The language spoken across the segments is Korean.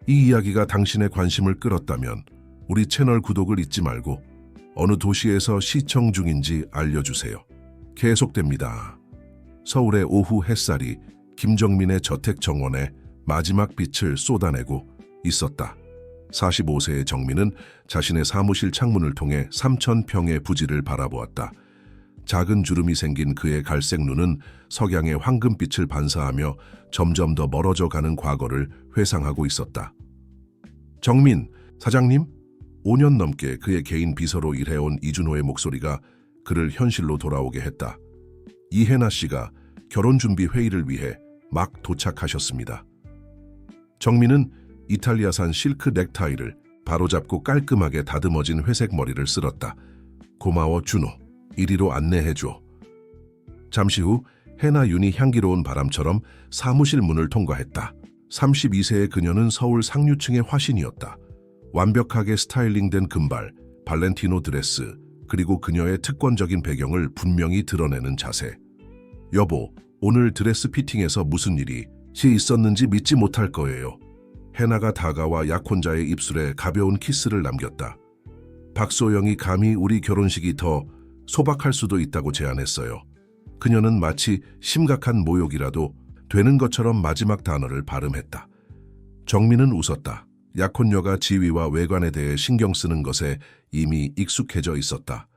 이 이야기가 당신의 관심을 끌었다면 우리 채널 구독을 잊지 말고 어느 도시에서 시청 중인지 알려주세요. 계속됩니다. 서울의 오후 햇살이 김정민의 저택 정원에 마지막 빛을 쏟아내고 있었다. 45세의 정민은 자신의 사무실 창문을 통해 3,000평의 부지를 바라보았다. 작은 주름이 생긴 그의 갈색 눈은 석양의 황금빛을 반사하며 점점 더 멀어져 가는 과거를 회상하고 있었다. 정민, 사장님? 5년 넘게 그의 개인 비서로 일해온 이준호의 목소리가 그를 현실로 돌아오게 했다. 이혜나 씨가 결혼준비 회의를 위해 막 도착하셨습니다. 정민은 이탈리아산 실크 넥타이를 바로잡고 깔끔하게 다듬어진 회색 머리를 쓸었다. 고마워 준호, 이리로 안내해줘. 잠시 후 해나 윤이 향기로운 바람처럼 사무실 문을 통과했다. 32세의 그녀는 서울 상류층의 화신이었다. 완벽하게 스타일링된 금발, 발렌티노 드레스, 그리고 그녀의 특권적인 배경을 분명히 드러내는 자세. 여보, 오늘 드레스 피팅에서 무슨 일이 있었는지 믿지 못할 거예요. 해나가 다가와 약혼자의 입술에 가벼운 키스를 남겼다. 박소영이 감히 우리 결혼식이 더 소박할 수도 있다고 제안했어요. 그녀는 마치 심각한 모욕이라도 되는 것처럼 마지막 단어를 발음했다. 정민은 웃었다. 약혼녀가 지위와 외관에 대해 신경 쓰는 것에 이미 익숙해져 있었다.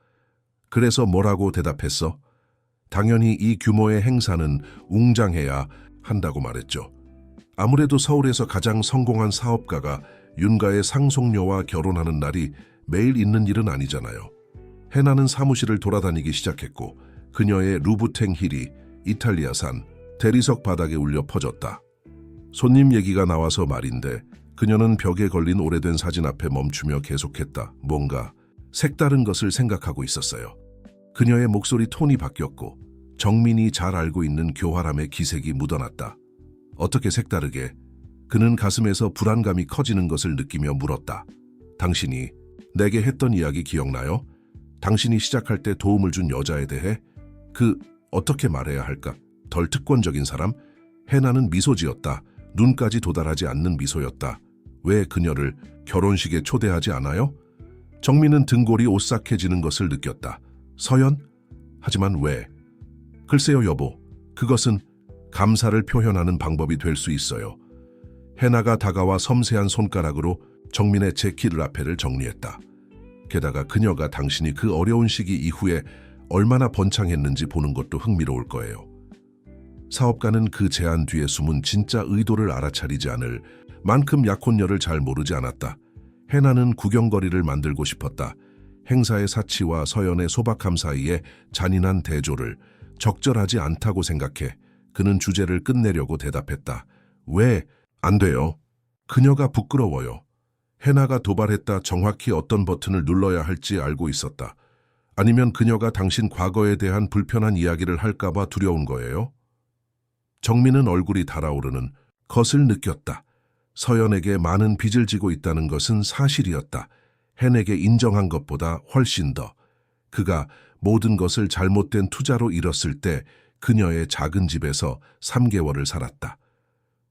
그래서 뭐라고 대답했어? 당연히 이 규모의 행사는 웅장해야 한다고 말했죠. 아무래도 서울에서 가장 성공한 사업가가 윤가의 상속녀와 결혼하는 날이 매일 있는 일은 아니잖아요. 해나는 사무실을 돌아다니기 시작했고 그녀의 루부탱 힐이 이탈리아산 대리석 바닥에 울려 퍼졌다. 손님 얘기가 나와서 말인데 그녀는 벽에 걸린 오래된 사진 앞에 멈추며 계속했다. 뭔가 색다른 것을 생각하고 있었어요. 그녀의 목소리 톤이 바뀌었고 정민이 잘 알고 있는 교활함의 기색이 묻어났다. 어떻게 색다르게? 그는 가슴에서 불안감이 커지는 것을 느끼며 물었다. 당신이 내게 했던 이야기 기억나요? 당신이 시작할 때 도움을 준 여자에 대해? 어떻게 말해야 할까? 덜 특권적인 사람? 해나는 미소 지었다. 눈까지 도달하지 않는 미소였다. 왜 그녀를 결혼식에 초대하지 않아요? 정민은 등골이 오싹해지는 것을 느꼈다. 서연? 하지만 왜? 글쎄요 여보, 그것은 감사를 표현하는 방법이 될 수 있어요. 해나가 다가와 섬세한 손가락으로 정민의 재킷 라펠을 정리했다. 게다가 그녀가 당신이 그 어려운 시기 이후에 얼마나 번창했는지 보는 것도 흥미로울 거예요. 사업가는 그 제안 뒤에 숨은 진짜 의도를 알아차리지 않을 만큼 약혼녀를 잘 모르지 않았다. 해나는 구경거리를 만들고 싶었다. 행사의 사치와 서연의 소박함 사이에 잔인한 대조를 적절하지 않다고 생각해 그는 주제를 끝내려고 대답했다. 왜 안 돼요? 그녀가 부끄러워요. 해나가 도발했다. 정확히 어떤 버튼을 눌러야 할지 알고 있었다. 아니면 그녀가 당신 과거에 대한 불편한 이야기를 할까봐 두려운 거예요? 정민은 얼굴이 달아오르는 것을 느꼈다. 서연에게 많은 빚을 지고 있다는 것은 사실이었다. 해내게 인정한 것보다 훨씬 더. 그가 모든 것을 잘못된 투자로 잃었을 때 그녀의 작은 집에서 3개월을 살았다.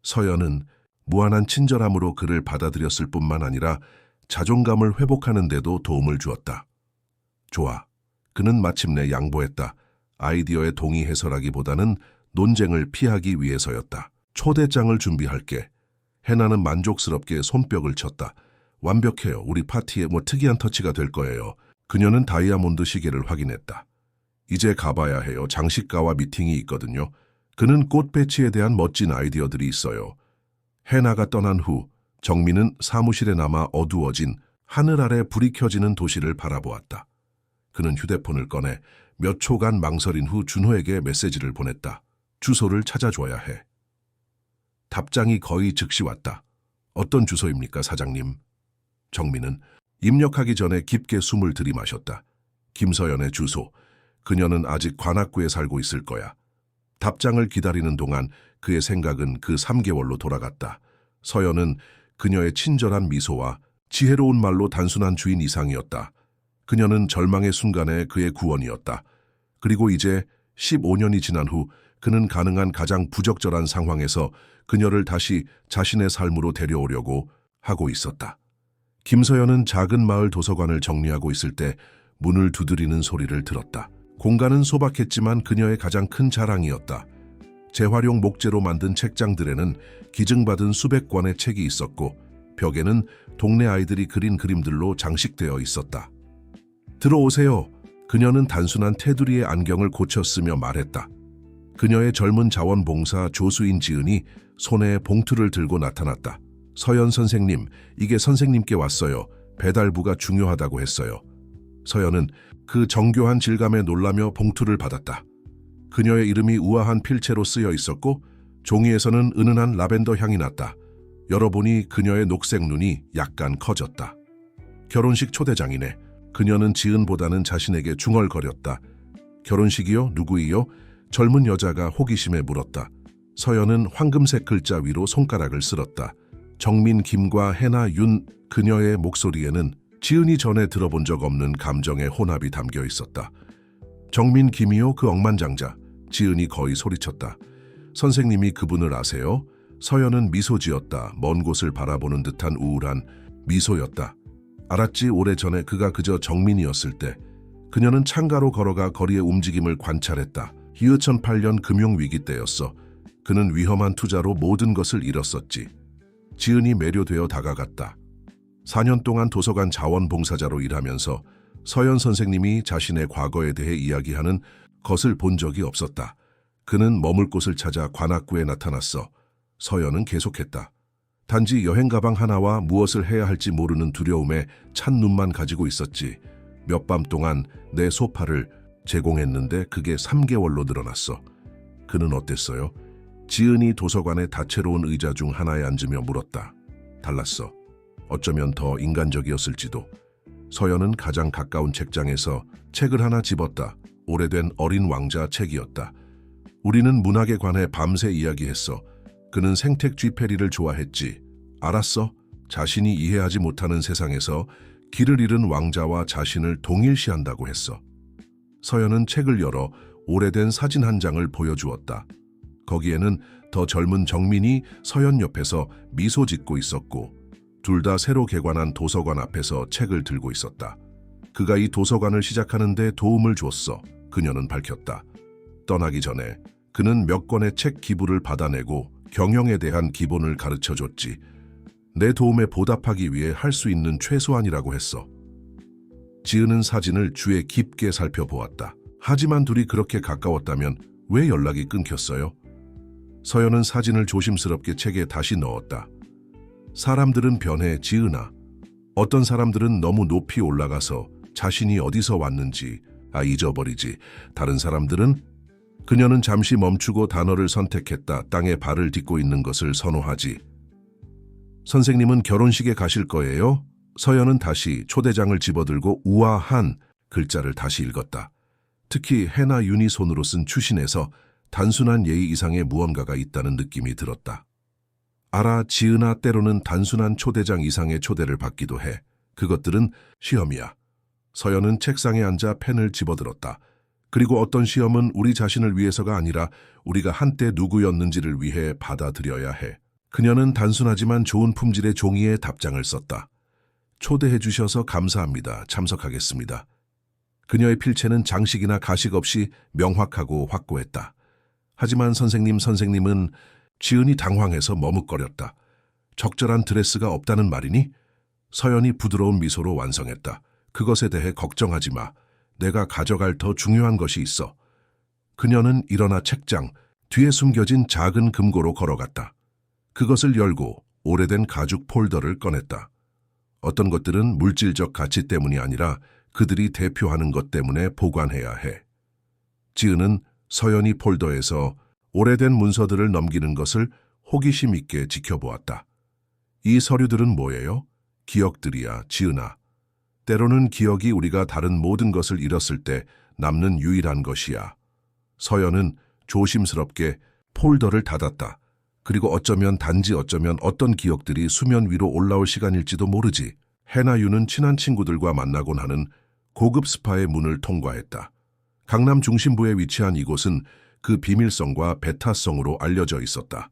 서연은 무한한 친절함으로 그를 받아들였을 뿐만 아니라 자존감을 회복하는 데도 도움을 주었다. 좋아. 그는 마침내 양보했다. 아이디어에 동의해서라기보다는 논쟁을 피하기 위해서였다. 초대장을 준비할게. 해나는 만족스럽게 손뼉을 쳤다. 완벽해요. 우리 파티에 특이한 터치가 될 거예요. 그녀는 다이아몬드 시계를 확인했다. 이제 가봐야 해요. 장식가와 미팅이 있거든요. 그는 꽃 배치에 대한 멋진 아이디어들이 있어요. 해나가 떠난 후 정민은 사무실에 남아 어두워진 하늘 아래 불이 켜지는 도시를 바라보았다. 그는 휴대폰을 꺼내 몇 초간 망설인 후 준호에게 메시지를 보냈다. 주소를 찾아줘야 해. 답장이 거의 즉시 왔다. 어떤 주소입니까, 사장님? 정민은 입력하기 전에 깊게 숨을 들이마셨다. 김서연의 주소. 그녀는 아직 관악구에 살고 있을 거야. 답장을 기다리는 동안 그의 생각은 그 3개월로 돌아갔다. 서연은 그녀의 친절한 미소와 지혜로운 말로 단순한 주인 이상이었다. 그녀는 절망의 순간에 그의 구원이었다. 그리고 이제 15년이 지난 후 그는 가능한 가장 부적절한 상황에서 그녀를 다시 자신의 삶으로 데려오려고 하고 있었다. 김서연은 작은 마을 도서관을 정리하고 있을 때 문을 두드리는 소리를 들었다. 공간은 소박했지만 그녀의 가장 큰 자랑이었다. 재활용 목재로 만든 책장들에는 기증받은 수백 권의 책이 있었고 벽에는 동네 아이들이 그린 그림들로 장식되어 있었다. 들어오세요. 그녀는 단순한 테두리의 안경을 고쳤으며 말했다. 그녀의 젊은 자원봉사 조수인 지은이 손에 봉투를 들고 나타났다. 서연 선생님, 이게 선생님께 왔어요. 배달부가 중요하다고 했어요. 서연은 그 정교한 질감에 놀라며 봉투를 받았다. 그녀의 이름이 우아한 필체로 쓰여 있었고 종이에서는 은은한 라벤더 향이 났다. 열어보니 그녀의 녹색 눈이 약간 커졌다. 결혼식 초대장이네. 그녀는 지은보다는 자신에게 중얼거렸다. 결혼식이요? 누구이요? 젊은 여자가 호기심에 물었다. 서연은 황금색 글자 위로 손가락을 쓸었다. 정민, 김과 해나, 윤. 그녀의 목소리에는 지은이 전에 들어본 적 없는 감정의 혼합이 담겨 있었다. 정민, 김이요? 그 억만장자. 지은이 거의 소리쳤다. 선생님이 그분을 아세요? 서연은 미소 지었다. 먼 곳을 바라보는 듯한 우울한 미소였다. 알았지. 오래전에 그가 그저 정민이었을 때. 그녀는 창가로 걸어가 거리의 움직임을 관찰했다. 2008년 금융위기 때였어. 그는 위험한 투자로 모든 것을 잃었었지. 지은이 매료되어 다가갔다. 4년 동안 도서관 자원봉사자로 일하면서 서연 선생님이 자신의 과거에 대해 이야기하는 것을 본 적이 없었다. 그는 머물 곳을 찾아 관악구에 나타났어. 서연은 계속했다. 단지 여행 가방 하나와 무엇을 해야 할지 모르는 두려움에 찬 눈만 가지고 있었지. 몇 밤 동안 내 소파를 제공했는데 그게 3개월로 늘어났어. 그는 어땠어요? 지은이 도서관의 다채로운 의자 중 하나에 앉으며 물었다. 달랐어. 어쩌면 더 인간적이었을지도. 서연은 가장 가까운 책장에서 책을 하나 집었다. 오래된 어린 왕자 책이었다. 우리는 문학에 관해 밤새 이야기했어. 그는 생텍 쥐페리를 좋아했지. 알았어. 자신이 이해하지 못하는 세상에서 길을 잃은 왕자와 자신을 동일시한다고 했어. 서연은 책을 열어 오래된 사진 한 장을 보여주었다. 거기에는 더 젊은 정민이 서연 옆에서 미소 짓고 있었고 둘 다 새로 개관한 도서관 앞에서 책을 들고 있었다. 그가 이 도서관을 시작하는데 도움을 줬어. 그녀는 밝혔다. 떠나기 전에 그는 몇 권의 책 기부를 받아내고 경영에 대한 기본을 가르쳐줬지. 내 도움에 보답하기 위해 할 수 있는 최소한이라고 했어. 지은은 사진을 주에 깊게 살펴보았다. 하지만 둘이 그렇게 가까웠다면 왜 연락이 끊겼어요? 서연은 사진을 조심스럽게 책에 다시 넣었다. 사람들은 변해, 지은아. 어떤 사람들은 너무 높이 올라가서 자신이 어디서 왔는지 잊어버리지. 다른 사람들은 그녀는 잠시 멈추고 단어를 선택했다. 땅에 발을 딛고 있는 것을 선호하지. 선생님은 결혼식에 가실 거예요? 서연은 다시 초대장을 집어들고 우아한 글자를 다시 읽었다. 특히 해나 윤이 손으로 쓴 추신에서 단순한 예의 이상의 무언가가 있다는 느낌이 들었다. 알아, 지은아. 때로는 단순한 초대장 이상의 초대를 받기도 해. 그것들은 시험이야. 서연은 책상에 앉아 펜을 집어들었다. 그리고 어떤 시험은 우리 자신을 위해서가 아니라 우리가 한때 누구였는지를 위해 받아들여야 해. 그녀는 단순하지만 좋은 품질의 종이에 답장을 썼다. 초대해 주셔서 감사합니다. 참석하겠습니다. 그녀의 필체는 장식이나 가식 없이 명확하고 확고했다. 하지만 선생님은 지은이 당황해서 머뭇거렸다. 적절한 드레스가 없다는 말이니? 서연이 부드러운 미소로 완성했다. 그것에 대해 걱정하지 마. 내가 가져갈 더 중요한 것이 있어. 그녀는 일어나 책장 뒤에 숨겨진 작은 금고로 걸어갔다. 그것을 열고 오래된 가죽 폴더를 꺼냈다. 어떤 것들은 물질적 가치 때문이 아니라 그들이 대표하는 것 때문에 보관해야 해. 지은은 서연이 폴더에서 오래된 문서들을 넘기는 것을 호기심 있게 지켜보았다. 이 서류들은 뭐예요? 기억들이야, 지은아. 때로는 기억이 우리가 다른 모든 것을 잃었을 때 남는 유일한 것이야. 서연은 조심스럽게 폴더를 닫았다. 그리고 어쩌면 어떤 기억들이 수면 위로 올라올 시간일지도 모르지. 해나유는 친한 친구들과 만나곤 하는 고급 스파의 문을 통과했다. 강남 중심부에 위치한 이곳은 그 비밀성과 배타성으로 알려져 있었다.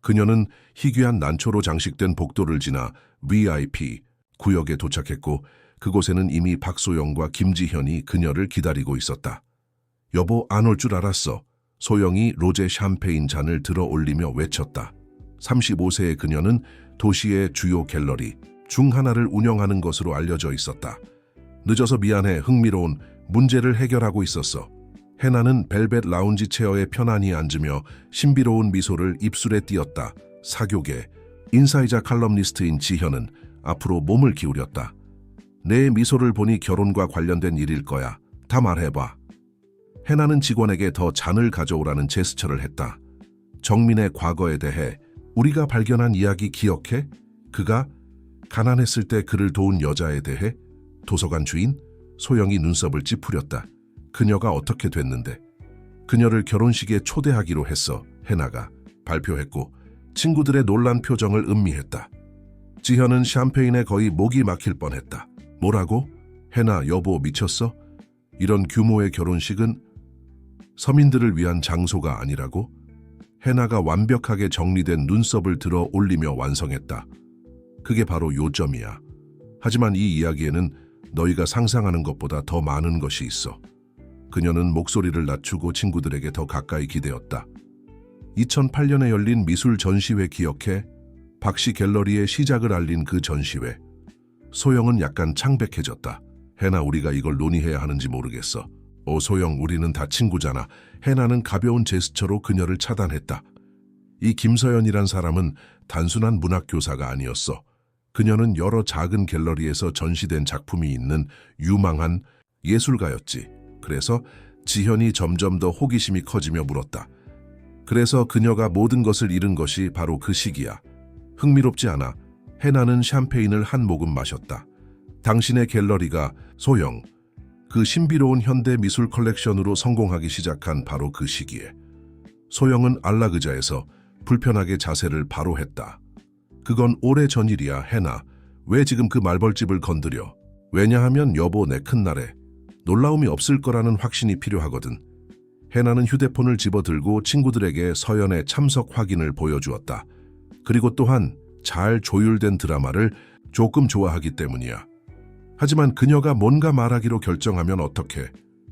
그녀는 희귀한 난초로 장식된 복도를 지나 VIP 구역에 도착했고 그곳에는 이미 박소영과 김지현이 그녀를 기다리고 있었다. 여보, 안 올 줄 알았어. 소영이 로제 샴페인 잔을 들어 올리며 외쳤다. 35세의 그녀는 도시의 주요 갤러리 중 하나를 운영하는 것으로 알려져 있었다. 늦어서 미안해. 흥미로운 문제를 해결하고 있었어. 해나는 벨벳 라운지 체어에 편안히 앉으며 신비로운 미소를 입술에 띄었다. 사교계 인사이자 칼럼니스트인 지현은 앞으로 몸을 기울였다. 내 미소를 보니 결혼과 관련된 일일 거야. 다 말해봐. 해나는 직원에게 더 잔을 가져오라는 제스처를 했다. 정민의 과거에 대해 우리가 발견한 이야기 기억해? 그가 가난했을 때 그를 도운 여자에 대해? 도서관 주인? 소영이 눈썹을 찌푸렸다. 그녀가 어떻게 됐는데? 그녀를 결혼식에 초대하기로 했어. 해나가 발표했고 친구들의 놀란 표정을 음미했다. 지현은 샴페인에 거의 목이 막힐 뻔했다. 뭐라고? 해나, 여보 미쳤어? 이런 규모의 결혼식은 서민들을 위한 장소가 아니라고? 해나가 완벽하게 정리된 눈썹을 들어 올리며 완성했다. 그게 바로 요점이야. 하지만 이 이야기에는 너희가 상상하는 것보다 더 많은 것이 있어. 그녀는 목소리를 낮추고 친구들에게 더 가까이 기대었다. 2008년에 열린 미술 전시회 기억해? 박씨 갤러리의 시작을 알린 그 전시회. 소영은 약간 창백해졌다. 해나, 우리가 이걸 논의해야 하는지 모르겠어. 소영, 우리는 다 친구잖아. 해나는 가벼운 제스처로 그녀를 차단했다. 이 김서연이란 사람은 단순한 문학교사가 아니었어. 그녀는 여러 작은 갤러리에서 전시된 작품이 있는 유망한 예술가였지. 그래서 지현이 점점 더 호기심이 커지며 물었다. 그래서 그녀가 모든 것을 잃은 것이 바로 그 시기야. 흥미롭지 않아? 해나는 샴페인을 한 모금 마셨다. 당신의 갤러리가, 소영, 그 신비로운 현대 미술 컬렉션으로 성공하기 시작한 바로 그 시기에. 소영은 안락의자에서 불편하게 자세를 바로 했다. 그건 오래전 일이야. 해나, 왜 지금 그 말벌집을 건드려? 왜냐하면 여보, 내 큰날에 놀라움이 없을 거라는 확신이 필요하거든. 해나는 휴대폰을 집어들고 친구들에게 서연의 참석 확인을 보여주었다. 그리고 또한 잘 조율된 드라마를 조금 좋아하기 때문이야. 하지만 그녀가 뭔가 말하기로 결정하면 어떡해?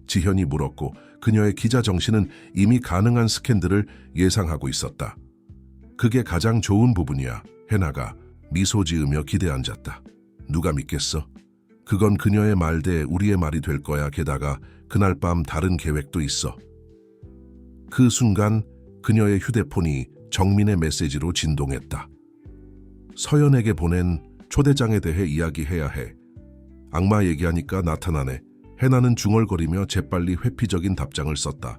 지현이 물었고 그녀의 기자 정신은 이미 가능한 스캔들을 예상하고 있었다. 그게 가장 좋은 부분이야. 해나가 미소 지으며 기대 앉았다. 누가 믿겠어? 그건 그녀의 말 대 우리의 말이 될 거야. 게다가 그날 밤 다른 계획도 있어. 그 순간 그녀의 휴대폰이 정민의 메시지로 진동했다. 서연에게 보낸 초대장에 대해 이야기해야 해. 악마 얘기하니까 나타나네. 해나는 중얼거리며 재빨리 회피적인 답장을 썼다.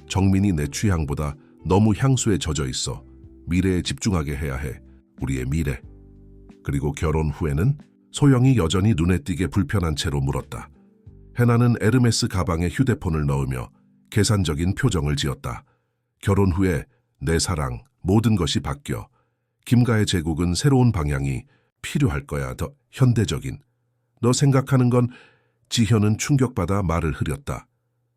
정민이 내 취향보다 너무 향수에 젖어 있어. 미래에 집중하게 해야 해. 우리의 미래. 그리고 결혼 후에는? 소영이 여전히 눈에 띄게 불편한 채로 물었다. 해나는 에르메스 가방에 휴대폰을 넣으며 계산적인 표정을 지었다. 결혼 후에 내 사랑, 모든 것이 바뀌어. 김가의 제국은 새로운 방향이 필요할 거야. 더 현대적인. 너 생각하는 건? 지현은 충격받아 말을 흐렸다.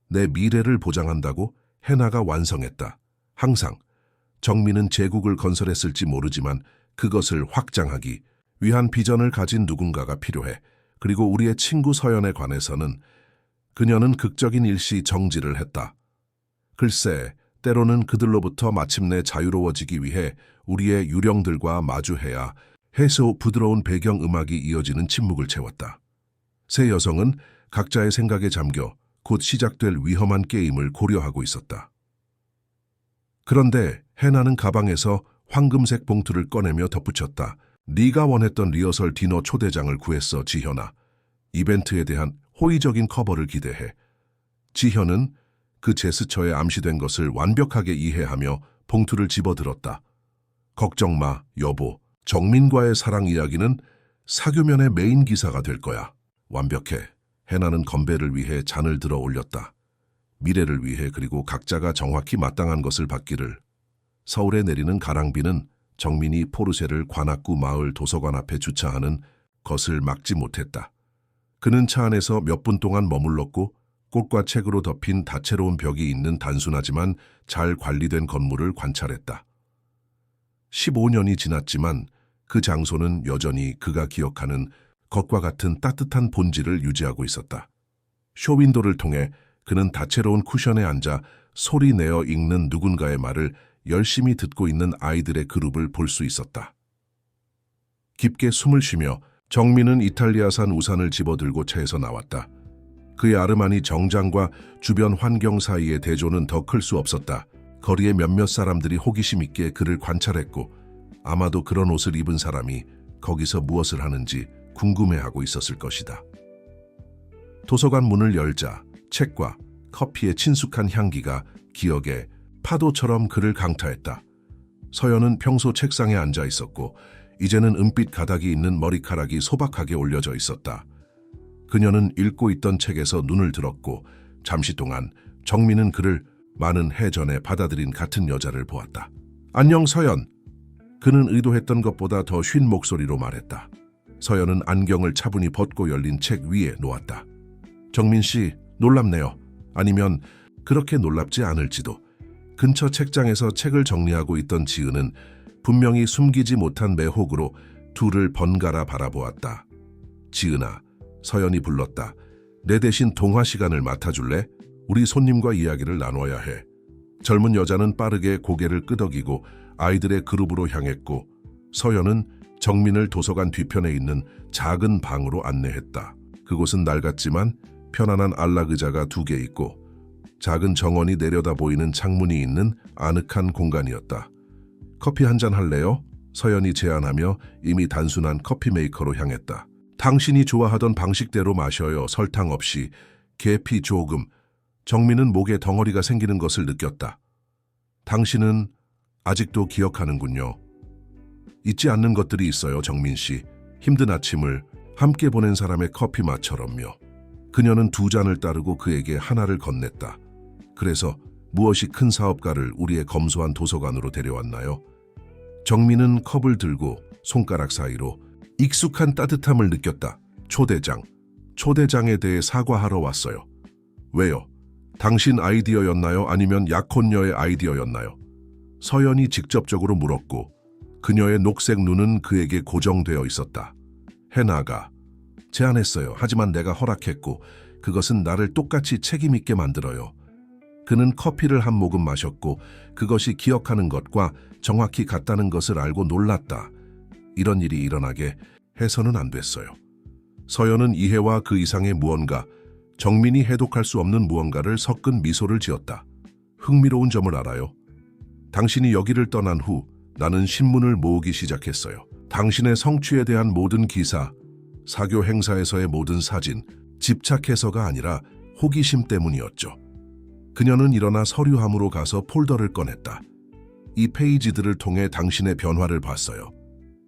내 미래를 보장한다고? 해나가 완성했다. 항상. 정민은 제국을 건설했을지 모르지만 그것을 확장하기 위한 비전을 가진 누군가가 필요해. 그리고 우리의 친구 서연에 관해서는 그녀는 극적인 일시 정지를 했다. 글쎄, 때로는 그들로부터 마침내 자유로워지기 위해 우리의 유령들과 마주해야 해서 부드러운 배경음악이 이어지는 침묵을 채웠다. 세 여성은 각자의 생각에 잠겨 곧 시작될 위험한 게임을 고려하고 있었다. 그런데 해나는 가방에서 황금색 봉투를 꺼내며 덧붙였다. 네가 원했던 리허설 디너 초대장을 구했어, 지현아. 이벤트에 대한 호의적인 커버를 기대해. 지현은 그 제스처에 암시된 것을 완벽하게 이해하며 봉투를 집어들었다. 걱정 마, 여보. 정민과의 사랑 이야기는 사교면의 메인 기사가 될 거야. 완벽해. 해나는 건배를 위해 잔을 들어 올렸다. 미래를 위해, 그리고 각자가 정확히 마땅한 것을 받기를. 서울에 내리는 가랑비는 정민이 포르쉐를 관악구 마을 도서관 앞에 주차하는 것을 막지 못했다. 그는 차 안에서 몇 분 동안 머물렀고 꽃과 책으로 덮인 다채로운 벽이 있는 단순하지만 잘 관리된 건물을 관찰했다. 15년이 지났지만 그 장소는 여전히 그가 기억하는 것과 같은 따뜻한 본질을 유지하고 있었다. 쇼윈도를 통해 그는 다채로운 쿠션에 앉아 소리 내어 읽는 누군가의 말을 열심히 듣고 있는 아이들의 그룹을 볼 수 있었다. 깊게 숨을 쉬며 정민은 이탈리아산 우산을 집어들고 차에서 나왔다. 그의 아르마니 정장과 주변 환경 사이의 대조는 더 클 수 없었다. 거리의 몇몇 사람들이 호기심 있게 그를 관찰했고 아마도 그런 옷을 입은 사람이 거기서 무엇을 하는지 궁금해하고 있었을 것이다. 도서관 문을 열자 책과 커피의 친숙한 향기가 기억에 파도처럼 그를 강타했다. 서연은 평소 책상에 앉아 있었고 이제는 은빛 가닥이 있는 머리카락이 소박하게 올려져 있었다. 그녀는 읽고 있던 책에서 눈을 들었고 잠시 동안 정민은 그를 많은 해 전에 받아들인 같은 여자를 보았다. 안녕 서연. 그는 의도했던 것보다 더 쉰 목소리로 말했다. 서연은 안경을 차분히 벗고 열린 책 위에 놓았다. 정민 씨, 놀랍네요. 아니면 그렇게 놀랍지 않을지도. 근처 책장에서 책을 정리하고 있던 지은은 분명히 숨기지 못한 매혹으로 둘을 번갈아 바라보았다. 지은아, 서연이 불렀다. 내 대신 통화 시간을 맡아줄래? 우리 손님과 이야기를 나눠야 해. 젊은 여자는 빠르게 고개를 끄덕이고 아이들의 그룹으로 향했고 서연은 정민을 도서관 뒤편에 있는 작은 방으로 안내했다. 그곳은 낡았지만 편안한 안락 의자가 2개 있고 작은 정원이 내려다 보이는 창문이 있는 아늑한 공간이었다. 커피 한 잔 할래요? 서연이 제안하며 이미 단순한 커피 메이커로 향했다. 당신이 좋아하던 방식대로 마셔요. 설탕 없이. 계피 조금. 정민은 목에 덩어리가 생기는 것을 느꼈다. 당신은 아직도 기억하는군요. 잊지 않는 것들이 있어요, 정민 씨. 힘든 아침을 함께 보낸 사람의 커피 맛처럼요. 그녀는 2잔을 따르고 그에게 하나를 건넸다. 그래서 무엇이 큰 사업가를 우리의 검소한 도서관으로 데려왔나요? 정민은 컵을 들고 손가락 사이로 익숙한 따뜻함을 느꼈다. 초대장. 초대장에 대해 사과하러 왔어요. 왜요? 당신 아이디어였나요? 아니면 약혼녀의 아이디어였나요? 서연이 직접적으로 물었고 그녀의 녹색 눈은 그에게 고정되어 있었다. 해나가 제안했어요. 하지만 내가 허락했고 그것은 나를 똑같이 책임 있게 만들어요. 그는 커피를 한 모금 마셨고 그것이 기억하는 것과 정확히 같다는 것을 알고 놀랐다. 이런 일이 일어나게 해서는 안 됐어요. 서연은 이해와 그 이상의 무언가, 정민이 해독할 수 없는 무언가를 섞은 미소를 지었다. 흥미로운 점을 알아요. 당신이 여기를 떠난 후 나는 신문을 모으기 시작했어요. 당신의 성취에 대한 모든 기사, 사교 행사에서의 모든 사진, 집착해서가 아니라 호기심 때문이었죠. 그녀는 일어나 서류함으로 가서 폴더를 꺼냈다. 이 페이지들을 통해 당신의 변화를 봤어요.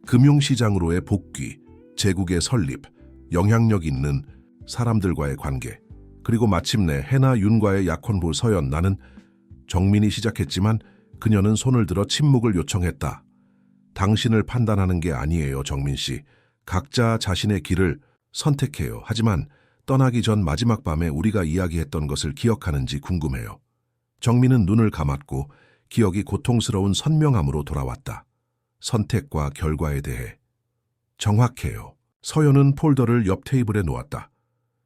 금융시장으로의 복귀, 제국의 설립, 영향력 있는 사람들과의 관계, 그리고 마침내 해나 윤과의 약혼부 서연. 나는 정민이 시작했지만 그녀는 손을 들어 침묵을 요청했다. 당신을 판단하는 게 아니에요, 정민 씨. 각자 자신의 길을 선택해요. 하지만 떠나기 전 마지막 밤에 우리가 이야기했던 것을 기억하는지 궁금해요. 정민은 눈을 감았고 기억이 고통스러운 선명함으로 돌아왔다. 선택과 결과에 대해. 정확해요. 서연은 폴더를 옆 테이블에 놓았다.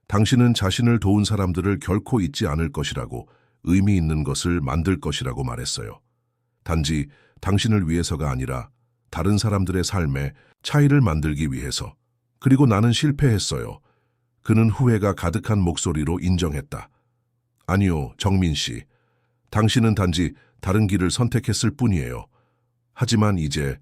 당신은 자신을 도운 사람들을 결코 잊지 않을 것이라고, 의미 있는 것을 만들 것이라고 말했어요. 단지 당신을 위해서가 아니라 다른 사람들의 삶에 차이를 만들기 위해서. 그리고 나는 실패했어요. 그는 후회가 가득한 목소리로 인정했다. 아니요, 정민 씨. 당신은 단지 다른 길을 선택했을 뿐이에요. 하지만 이제.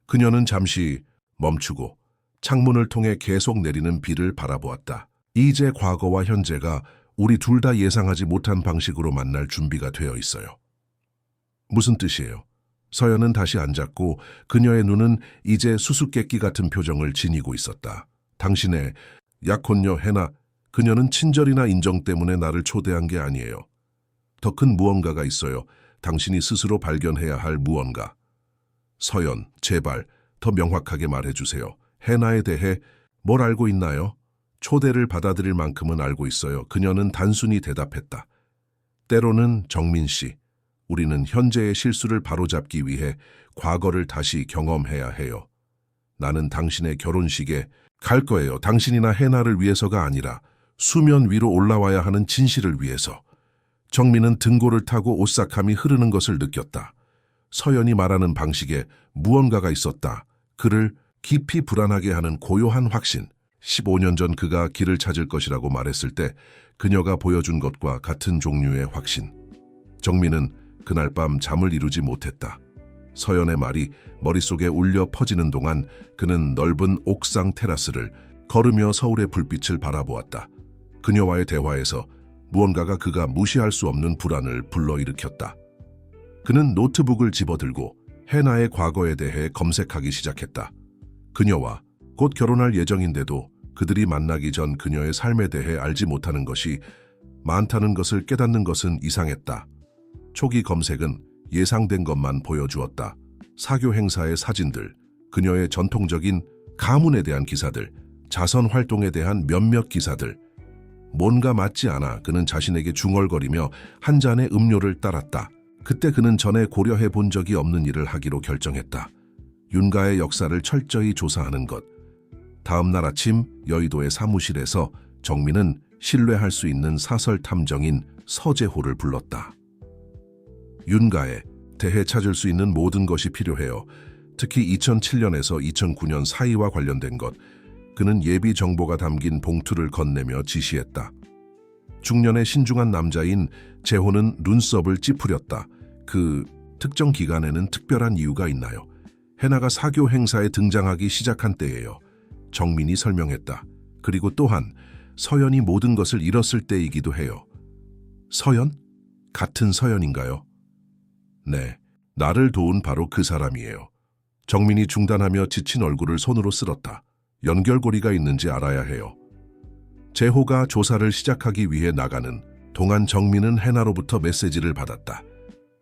그녀는 잠시 멈추고 창문을 통해 계속 내리는 비를 바라보았다. 이제 과거와 현재가 우리 둘 다 예상하지 못한 방식으로 만날 준비가 되어 있어요. 무슨 뜻이에요? 서연은 다시 앉았고 그녀의 눈은 이제 수수께끼 같은 표정을 지니고 있었다. 당신의 약혼녀 해나, 그녀는 친절이나 인정 때문에 나를 초대한 게 아니에요. 더 큰 무언가가 있어요. 당신이 스스로 발견해야 할 무언가. 서연, 제발 더 명확하게 말해주세요. 해나에 대해 뭘 알고 있나요? 초대를 받아들일 만큼은 알고 있어요. 그녀는 단순히 대답했다. 때로는 정민 씨, 우리는 현재의 실수를 바로잡기 위해 과거를 다시 경험해야 해요. 나는 당신의 결혼식에 갈 거예요. 당신이나 해나를 위해서가 아니라 수면 위로 올라와야 하는 진실을 위해서. 정민은 등골을 타고 오싹함이 흐르는 것을 느꼈다. 서연이 말하는 방식에 무언가가 있었다. 그를 깊이 불안하게 하는 고요한 확신. 15년 전 그가 길을 찾을 것이라고 말했을 때 그녀가 보여준 것과 같은 종류의 확신. 정민은 그날 밤 잠을 이루지 못했다. 서연의 말이 머릿속에 울려 퍼지는 동안 그는 넓은 옥상 테라스를 걸으며 서울의 불빛을 바라보았다. 그녀와의 대화에서 무언가가 그가 무시할 수 없는 불안을 불러일으켰다. 그는 노트북을 집어들고 해나의 과거에 대해 검색하기 시작했다. 그녀와 곧 결혼할 예정인데도 그들이 만나기 전 그녀의 삶에 대해 알지 못하는 것이 많다는 것을 깨닫는 것은 이상했다. 초기 검색은 예상된 것만 보여주었다. 사교 행사의 사진들, 그녀의 전통적인 가문에 대한 기사들, 자선 활동에 대한 몇몇 기사들. 뭔가 맞지 않아 그는 자신에게 중얼거리며 한 잔의 음료를 따랐다. 그때 그는 전에 고려해 본 적이 없는 일을 하기로 결정했다. 윤가의 역사를 철저히 조사하는 것. 다음 날 아침 여의도의 사무실에서 정민은 신뢰할 수 있는 사설 탐정인 서재호를 불렀다. 윤가에 대해 찾을 수 있는 모든 것이 필요해요. 특히 2007년에서 2009년 사이와 관련된 것. 그는 예비 정보가 담긴 봉투를 건네며 지시했다. 중년의 신중한 남자인 재호는 눈썹을 찌푸렸다. 그 특정 기간에는 특별한 이유가 있나요? 해나가 사교 행사에 등장하기 시작한 때예요. 정민이 설명했다. 그리고 또한 서연이 모든 것을 잃었을 때이기도 해요. 서연? 같은 서연인가요? 네, 나를 도운 바로 그 사람이에요. 정민이 중단하며 지친 얼굴을 손으로 쓸었다. 연결고리가 있는지 알아야 해요. 재호가 조사를 시작하기 위해 나가는 동안 정민은 해나로부터 메시지를 받았다.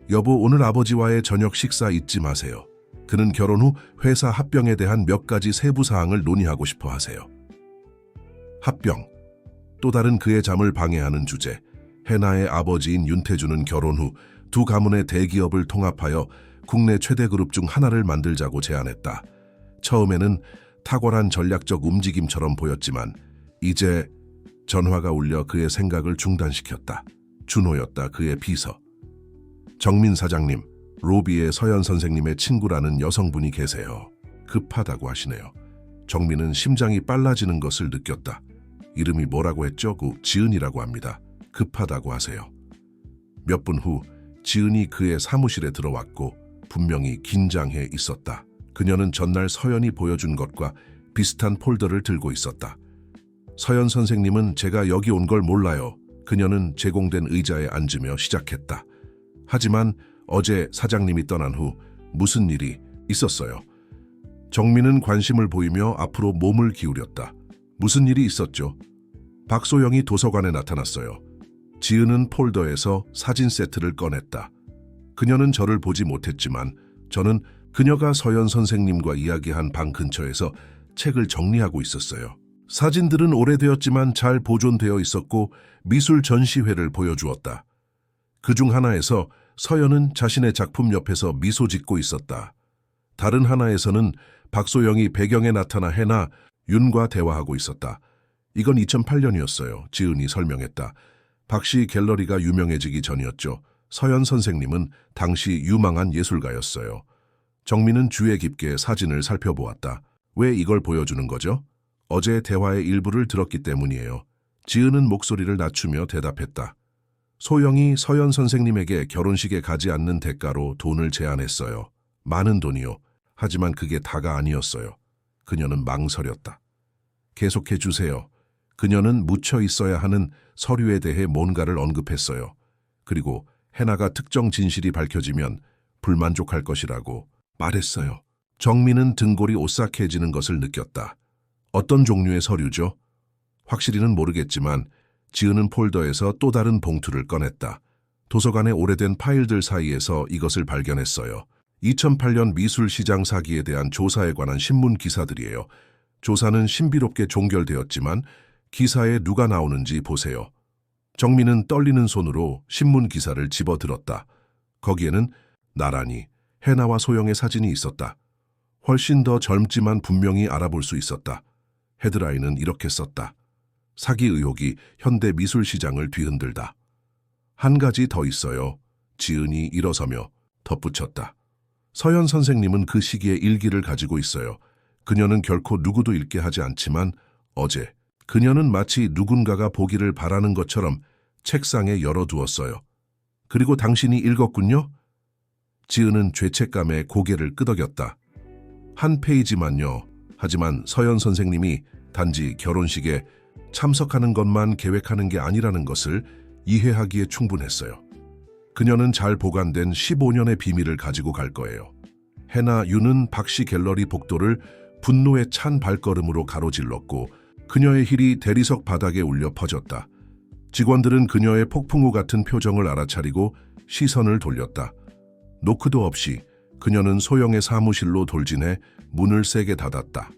여보, 오늘 아버지와의 저녁 식사 잊지 마세요. 그는 결혼 후 회사 합병에 대한 몇 가지 세부 사항을 논의하고 싶어 하세요. 합병. 또 다른 그의 잠을 방해하는 주제. 해나의 아버지인 윤태주는 결혼 후 두 가문의 대기업을 통합하여 국내 최대 그룹 중 하나를 만들자고 제안했다. 처음에는 탁월한 전략적 움직임처럼 보였지만 이제 전화가 울려 그의 생각을 중단시켰다. 준호였다. 그의 비서. 정민 사장님, 로비의 서연 선생님의 친구라는 여성분이 계세요. 급하다고 하시네요. 정민은 심장이 빨라지는 것을 느꼈다. 이름이 뭐라고 했죠? 지은이라고 합니다. 급하다고 하세요. 몇 분 후 지은이 그의 사무실에 들어왔고 분명히 긴장해 있었다. 그녀는 전날 서연이 보여준 것과 비슷한 폴더를 들고 있었다. 서연 선생님은 제가 여기 온 걸 몰라요. 그녀는 제공된 의자에 앉으며 시작했다. 하지만 어제 사장님이 떠난 후 무슨 일이 있었어요. 정민은 관심을 보이며 앞으로 몸을 기울였다. 무슨 일이 있었죠? 박소영이 도서관에 나타났어요. 지은은 폴더에서 사진 세트를 꺼냈다. 그녀는 저를 보지 못했지만 저는 그녀가 서연 선생님과 이야기한 방 근처에서 책을 정리하고 있었어요. 사진들은 오래되었지만 잘 보존되어 있었고 미술 전시회를 보여주었다. 그중 하나에서 서연은 자신의 작품 옆에서 미소 짓고 있었다. 다른 하나에서는 박소영이 배경에 나타나 해나 윤과 대화하고 있었다. 이건 2008년이었어요. 지은이 설명했다. 박씨 갤러리가 유명해지기 전이었죠. 서연 선생님은 당시 유망한 예술가였어요. 정민은 주의 깊게 사진을 살펴보았다. 왜 이걸 보여주는 거죠? 어제 대화의 일부를 들었기 때문이에요. 지은은 목소리를 낮추며 대답했다. 소영이 서연 선생님에게 결혼식에 가지 않는 대가로 돈을 제안했어요. 많은 돈이요. 하지만 그게 다가 아니었어요. 그녀는 망설였다. 계속해 주세요. 그녀는 묻혀 있어야 하는 서류에 대해 뭔가를 언급했어요. 그리고 해나가 특정 진실이 밝혀지면 불만족할 것이라고 말했어요. 정민은 등골이 오싹해지는 것을 느꼈다. 어떤 종류의 서류죠? 확실히는 모르겠지만 지은은 폴더에서 또 다른 봉투를 꺼냈다. 도서관의 오래된 파일들 사이에서 이것을 발견했어요. 2008년 미술시장 사기에 대한 조사에 관한 신문 기사들이에요. 조사는 신비롭게 종결되었지만 기사에 누가 나오는지 보세요. 정민은 떨리는 손으로 신문 기사를 집어들었다. 거기에는 나란히 해나와 소영의 사진이 있었다. 훨씬 더 젊지만 분명히 알아볼 수 있었다. 헤드라인은 이렇게 썼다. 사기 의혹이 현대 미술 시장을 뒤흔들다. 한 가지 더 있어요. 지은이 일어서며 덧붙였다. 서연 선생님은 그 시기에 일기를 가지고 있어요. 그녀는 결코 누구도 읽게 하지 않지만 어제 그녀는 마치 누군가가 보기를 바라는 것처럼 책상에 열어두었어요. 그리고 당신이 읽었군요? 지은은 죄책감에 고개를 끄덕였다. 한 페이지만요. 하지만 서연 선생님이 단지 결혼식에 참석하는 것만 계획하는 게 아니라는 것을 이해하기에 충분했어요. 그녀는 잘 보관된 15년의 비밀을 가지고 갈 거예요. 해나 유는 박씨 갤러리 복도를 분노에 찬 발걸음으로 가로질렀고 그녀의 힐이 대리석 바닥에 울려 퍼졌다. 직원들은 그녀의 폭풍우 같은 표정을 알아차리고 시선을 돌렸다. 노크도 없이 그녀는 소영의 사무실로 돌진해 문을 세게 닫았다.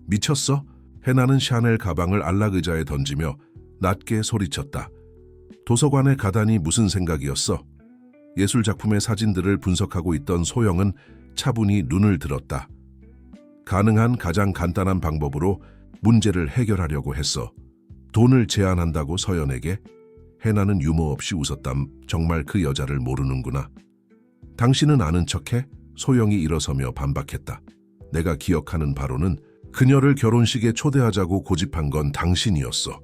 미쳤어? 해나는 샤넬 가방을 안락의자에 던지며 낮게 소리쳤다. 도서관에 가다니 무슨 생각이었어? 예술작품의 사진들을 분석하고 있던 소영은 차분히 눈을 들었다. 가능한 가장 간단한 방법으로 문제를 해결하려고 했어. 돈을 제안한다고 서연에게? 해나는 유머 없이 웃었다. 정말 그 여자를 모르는구나. 당신은 아는 척해? 소영이 일어서며 반박했다. 내가 기억하는 바로는 그녀를 결혼식에 초대하자고 고집한 건 당신이었어.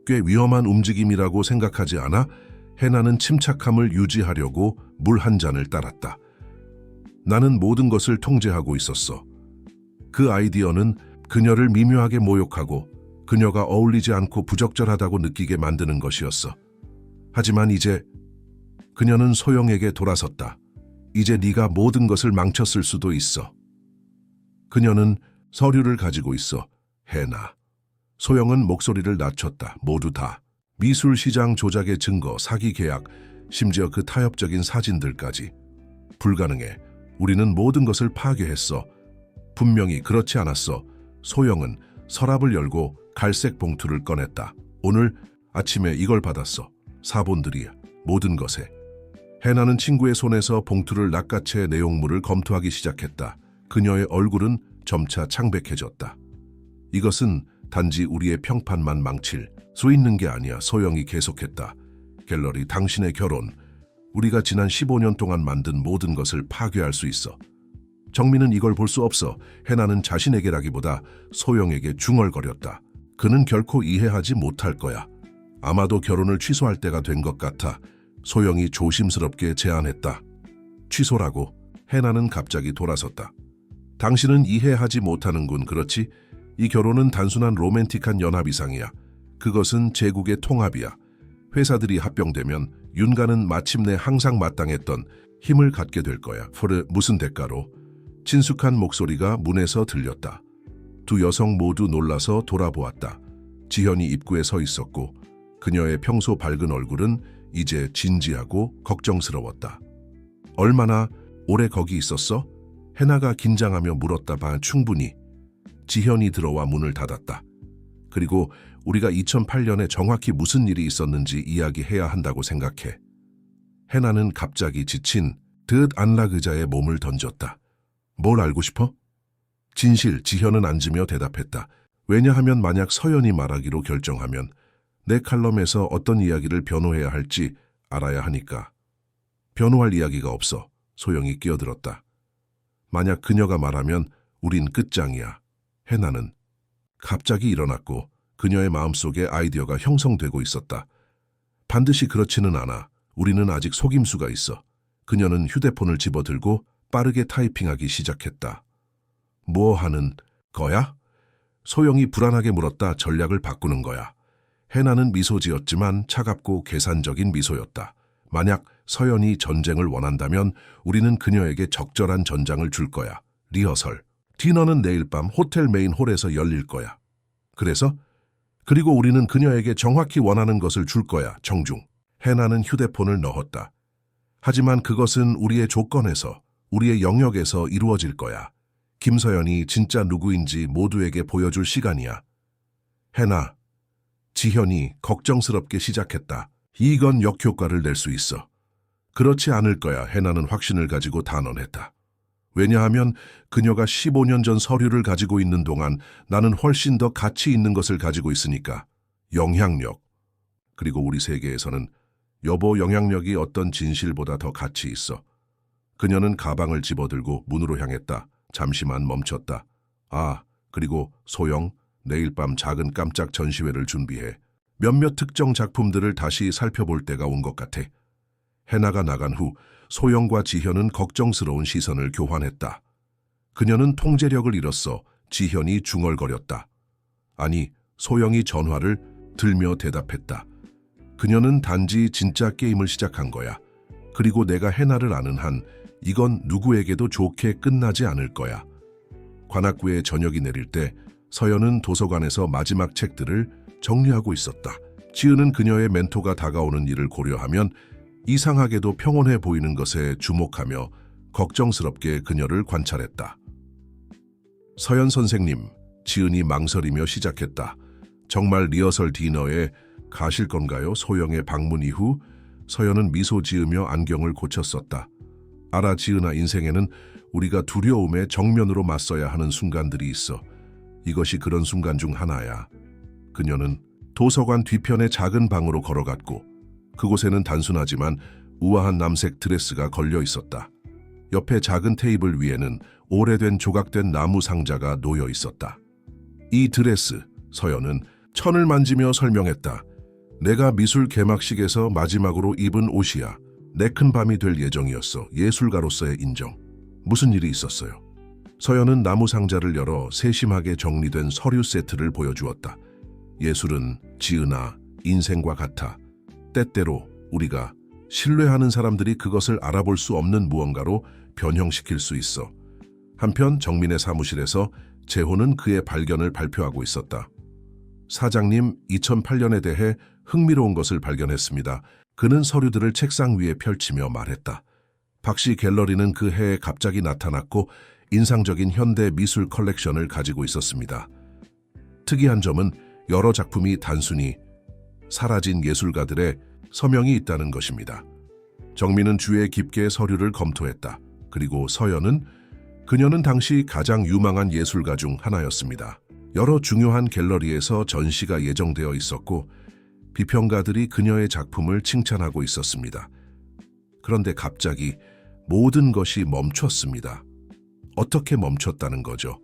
꽤 위험한 움직임이라고 생각하지 않아? 해나는 침착함을 유지하려고 물 한 잔을 따랐다. 나는 모든 것을 통제하고 있었어. 그 아이디어는 그녀를 미묘하게 모욕하고 그녀가 어울리지 않고 부적절하다고 느끼게 만드는 것이었어. 하지만 이제 그녀는 소영에게 돌아섰다. 이제 네가 모든 것을 망쳤을 수도 있어. 그녀는 서류를 가지고 있어. 해나. 소영은 목소리를 낮췄다. 모두 다. 미술시장 조작의 증거, 사기 계약, 심지어 그 타협적인 사진들까지. 불가능해. 우리는 모든 것을 파괴했어. 분명히 그렇지 않았어. 소영은 서랍을 열고 갈색 봉투를 꺼냈다. 오늘 아침에 이걸 받았어. 사본들이 모든 것에. 해나는 친구의 손에서 봉투를 낚아채 내용물을 검토하기 시작했다. 그녀의 얼굴은 점차 창백해졌다. 이것은 단지 우리의 평판만 망칠 수 있는 게 아니야. 소영이 계속했다. 갤러리, 당신의 결혼, 우리가 지난 15년 동안 만든 모든 것을 파괴할 수 있어. 정민은 이걸 볼 수 없어. 해나는 자신에게라기보다 소영에게 중얼거렸다. 그는 결코 이해하지 못할 거야. 아마도 결혼을 취소할 때가 된 것 같아. 소영이 조심스럽게 제안했다. 취소라고? 해나는 갑자기 돌아섰다. 당신은 이해하지 못하는군. 그렇지? 이 결혼은 단순한 로맨틱한 연합 이상이야. 그것은 제국의 통합이야. 회사들이 합병되면 윤가는 마침내 항상 마땅했던 힘을 갖게 될 거야. 무슨 대가로? 친숙한 목소리가 문에서 들렸다. 두 여성 모두 놀라서 돌아보았다. 지현이 입구에 서 있었고 그녀의 평소 밝은 얼굴은 이제 진지하고 걱정스러웠다. 얼마나 오래 거기 있었어? 해나가 긴장하며 물었다. 충분히. 지현이 들어와 문을 닫았다. 그리고 우리가 2008년에 정확히 무슨 일이 있었는지 이야기해야 한다고 생각해. 해나는 갑자기 지친 듯 안락의자에 몸을 던졌다. 뭘 알고 싶어? 진실. 지현은 앉으며 대답했다. 왜냐하면 만약 서연이 말하기로 결정하면 내 칼럼에서 어떤 이야기를 변호해야 할지 알아야 하니까. 변호할 이야기가 없어. 소영이 끼어들었다. 만약 그녀가 말하면 우린 끝장이야. 해나는 갑자기 일어났고 그녀의 마음속에 아이디어가 형성되고 있었다. 반드시 그렇지는 않아. 우리는 아직 속임수가 있어. 그녀는 휴대폰을 집어들고 빠르게 타이핑하기 시작했다. 뭐 하는 거야? 소영이 불안하게 물었다. 전략을 바꾸는 거야. 해나는 미소 지었지만 차갑고 계산적인 미소였다. 만약 서연이 전쟁을 원한다면 우리는 그녀에게 적절한 전장을 줄 거야. 리허설. 디너는 내일 밤 호텔 메인 홀에서 열릴 거야. 그리고 우리는 그녀에게 정확히 원하는 것을 줄 거야. 정중. 해나는 휴대폰을 넣었다. 하지만 그것은 우리의 조건에서, 우리의 영역에서 이루어질 거야. 김서연이 진짜 누구인지 모두에게 보여줄 시간이야. 해나. 지현이 걱정스럽게 시작했다. 이건 역효과를 낼 수 있어. 그렇지 않을 거야. 해나는 확신을 가지고 단언했다. 왜냐하면 그녀가 15년 전 서류를 가지고 있는 동안 나는 훨씬 더 가치 있는 것을 가지고 있으니까. 영향력. 그리고 우리 세계에서는 여보 영향력이 어떤 진실보다 더 가치 있어. 그녀는 가방을 집어들고 문으로 향했다. 잠시만 멈췄다. 아, 그리고 소영, 내일 밤 작은 깜짝 전시회를 준비해. 몇몇 특정 작품들을 다시 살펴볼 때가 온 것 같아. 해나가 나간 후 소영과 지현은 걱정스러운 시선을 교환했다. 그녀는 통제력을 잃었어. 지현이 중얼거렸다. 아니, 소영이 전화를 들며 대답했다. 그녀는 단지 진짜 게임을 시작한 거야. 그리고 내가 해나를 아는 한 이건 누구에게도 좋게 끝나지 않을 거야. 관악구에 저녁이 내릴 때 서연은 도서관에서 마지막 책들을 정리하고 있었다. 지은은 그녀의 멘토가 다가오는 일을 고려하면 이상하게도 평온해 보이는 것에 주목하며 걱정스럽게 그녀를 관찰했다. 서연 선생님, 지은이 망설이며 시작했다. 정말 리허설 디너에 가실 건가요? 소영의 방문 이후 서연은 미소 지으며 안경을 고쳤었다. 알아, 지은아, 인생에는 우리가 두려움에 정면으로 맞서야 하는 순간들이 있어. 이것이 그런 순간 중 하나야. 그녀는 도서관 뒤편의 작은 방으로 걸어갔고 그곳에는 단순하지만 우아한 남색 드레스가 걸려 있었다. 옆에 작은 테이블 위에는 오래된 조각된 나무 상자가 놓여 있었다. 이 드레스, 서연은 천을 만지며 설명했다. 내가 미술 개막식에서 마지막으로 입은 옷이야. 내 큰 밤이 될 예정이었어. 예술가로서의 인정. 무슨 일이 있었어요? 서연은 나무 상자를 열어 세심하게 정리된 서류 세트를 보여주었다. 예술은 지은아, 인생과 같아. 때때로 우리가 신뢰하는 사람들이 그것을 알아볼 수 없는 무언가로 변형시킬 수 있어. 한편 정민의 사무실에서 재호는 그의 발견을 발표하고 있었다. 사장님, 2008년에 대해 흥미로운 것을 발견했습니다. 그는 서류들을 책상 위에 펼치며 말했다. 박씨 갤러리는 그 해에 갑자기 나타났고 인상적인 현대 미술 컬렉션을 가지고 있었습니다. 특이한 점은 여러 작품이 단순히 사라진 예술가들의 서명이 있다는 것입니다. 정민은 주의 깊게 서류를 검토했다. 그리고 서연은 그녀는 당시 가장 유망한 예술가 중 하나였습니다. 여러 중요한 갤러리에서 전시가 예정되어 있었고 비평가들이 그녀의 작품을 칭찬하고 있었습니다. 그런데 갑자기 모든 것이 멈췄습니다. 어떻게 멈췄다는 거죠?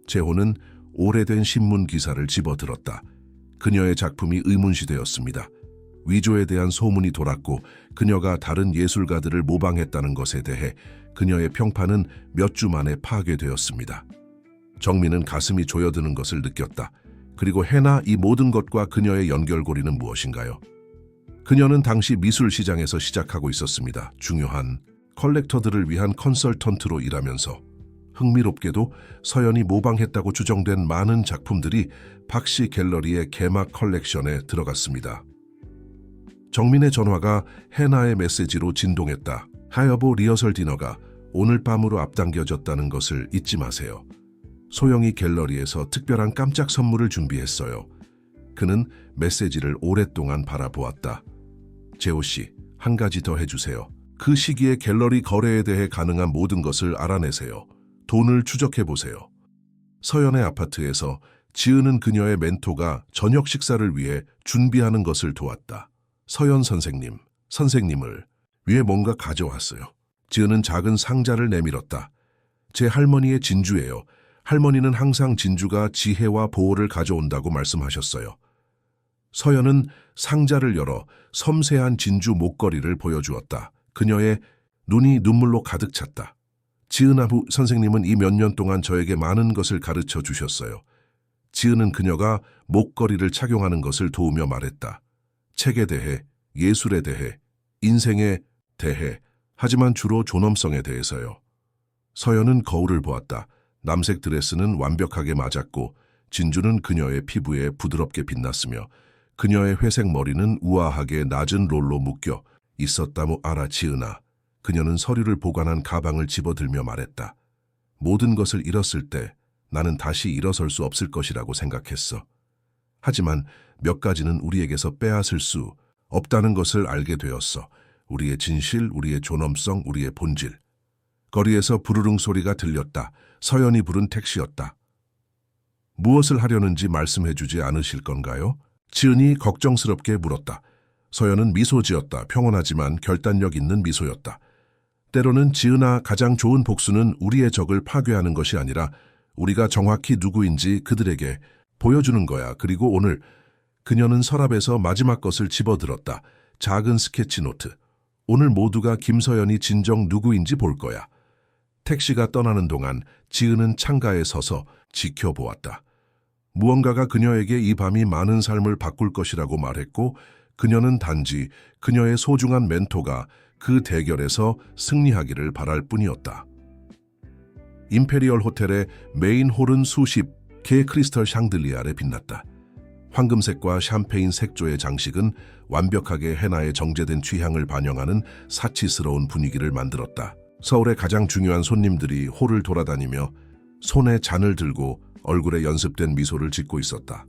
재호는 오래된 신문 기사를 집어들었다. 그녀의 작품이 의문시되었습니다. 위조에 대한 소문이 돌았고 그녀가 다른 예술가들을 모방했다는 것에 대해 그녀의 평판은 몇 주 만에 파괴되었습니다. 정민은 가슴이 조여드는 것을 느꼈다. 그리고 해나 이 모든 것과 그녀의 연결고리는 무엇인가요? 그녀는 당시 미술 시장에서 시작하고 있었습니다. 중요한 컬렉터들을 위한 컨설턴트로 일하면서 흥미롭게도 서연이 모방했다고 추정된 많은 작품들이 박씨 갤러리의 개막 컬렉션에 들어갔습니다. 정민의 전화가 해나의 메시지로 진동했다. 하여보 리허설 디너가 오늘 밤으로 앞당겨졌다는 것을 잊지 마세요. 소영이 갤러리에서 특별한 깜짝 선물을 준비했어요. 그는 메시지를 오랫동안 바라보았다. 재호 씨, 한 가지 더 해주세요. 그 시기에 갤러리 거래에 대해 가능한 모든 것을 알아내세요. 돈을 추적해보세요. 서연의 아파트에서 지은은 그녀의 멘토가 저녁 식사를 위해 준비하는 것을 도왔다. 서연 선생님, 선생님을 위해 뭔가 가져왔어요. 지은은 작은 상자를 내밀었다. 제 할머니의 진주예요. 할머니는 항상 진주가 지혜와 보호를 가져온다고 말씀하셨어요. 서연은 상자를 열어 섬세한 진주 목걸이를 보여주었다. 그녀의 눈이 눈물로 가득 찼다. 지은아 선생님은 이 몇 년 동안 저에게 많은 것을 가르쳐 주셨어요. 지은은 그녀가 목걸이를 착용하는 것을 도우며 말했다. 책에 대해, 예술에 대해, 인생에 대해, 하지만 주로 존엄성에 대해서요. 서연은 거울을 보았다. 남색 드레스는 완벽하게 맞았고 진주는 그녀의 피부에 부드럽게 빛났으며 그녀의 회색 머리는 우아하게 낮은 롤로 묶여 있었다무 알아, 지은아. 그녀는 서류를 보관한 가방을 집어들며 말했다. 모든 것을 잃었을 때 나는 다시 일어설 수 없을 것이라고 생각했어. 하지만 몇 가지는 우리에게서 빼앗을 수 없다는 것을 알게 되었어. 우리의 진실, 우리의 존엄성, 우리의 본질. 거리에서 부르릉 소리가 들렸다. 서연이 부른 택시였다. 무엇을 하려는지 말씀해 주지 않으실 건가요? 지은이 걱정스럽게 물었다. 서연은 미소 지었다. 평온하지만 결단력 있는 미소였다. 때로는 지은아, 가장 좋은 복수는 우리의 적을 파괴하는 것이 아니라 우리가 정확히 누구인지 그들에게 보여주는 거야. 그리고 오늘 그녀는 서랍에서 마지막 것을 집어들었다. 작은 스케치 노트. 오늘 모두가 김서연이 진정 누구인지 볼 거야. 택시가 떠나는 동안 지은은 창가에 서서 지켜보았다. 무언가가 그녀에게 이 밤이 많은 삶을 바꿀 것이라고 말했고 그녀는 단지 그녀의 소중한 멘토가 그 대결에서 승리하기를 바랄 뿐이었다. 임페리얼 호텔의 메인 홀은 수십 개의 크리스털 샹들리아에 빛났다. 황금색과 샴페인 색조의 장식은 완벽하게 헤나의 정제된 취향을 반영하는 사치스러운 분위기를 만들었다. 서울의 가장 중요한 손님들이 홀을 돌아다니며 손에 잔을 들고 얼굴에 연습된 미소를 짓고 있었다.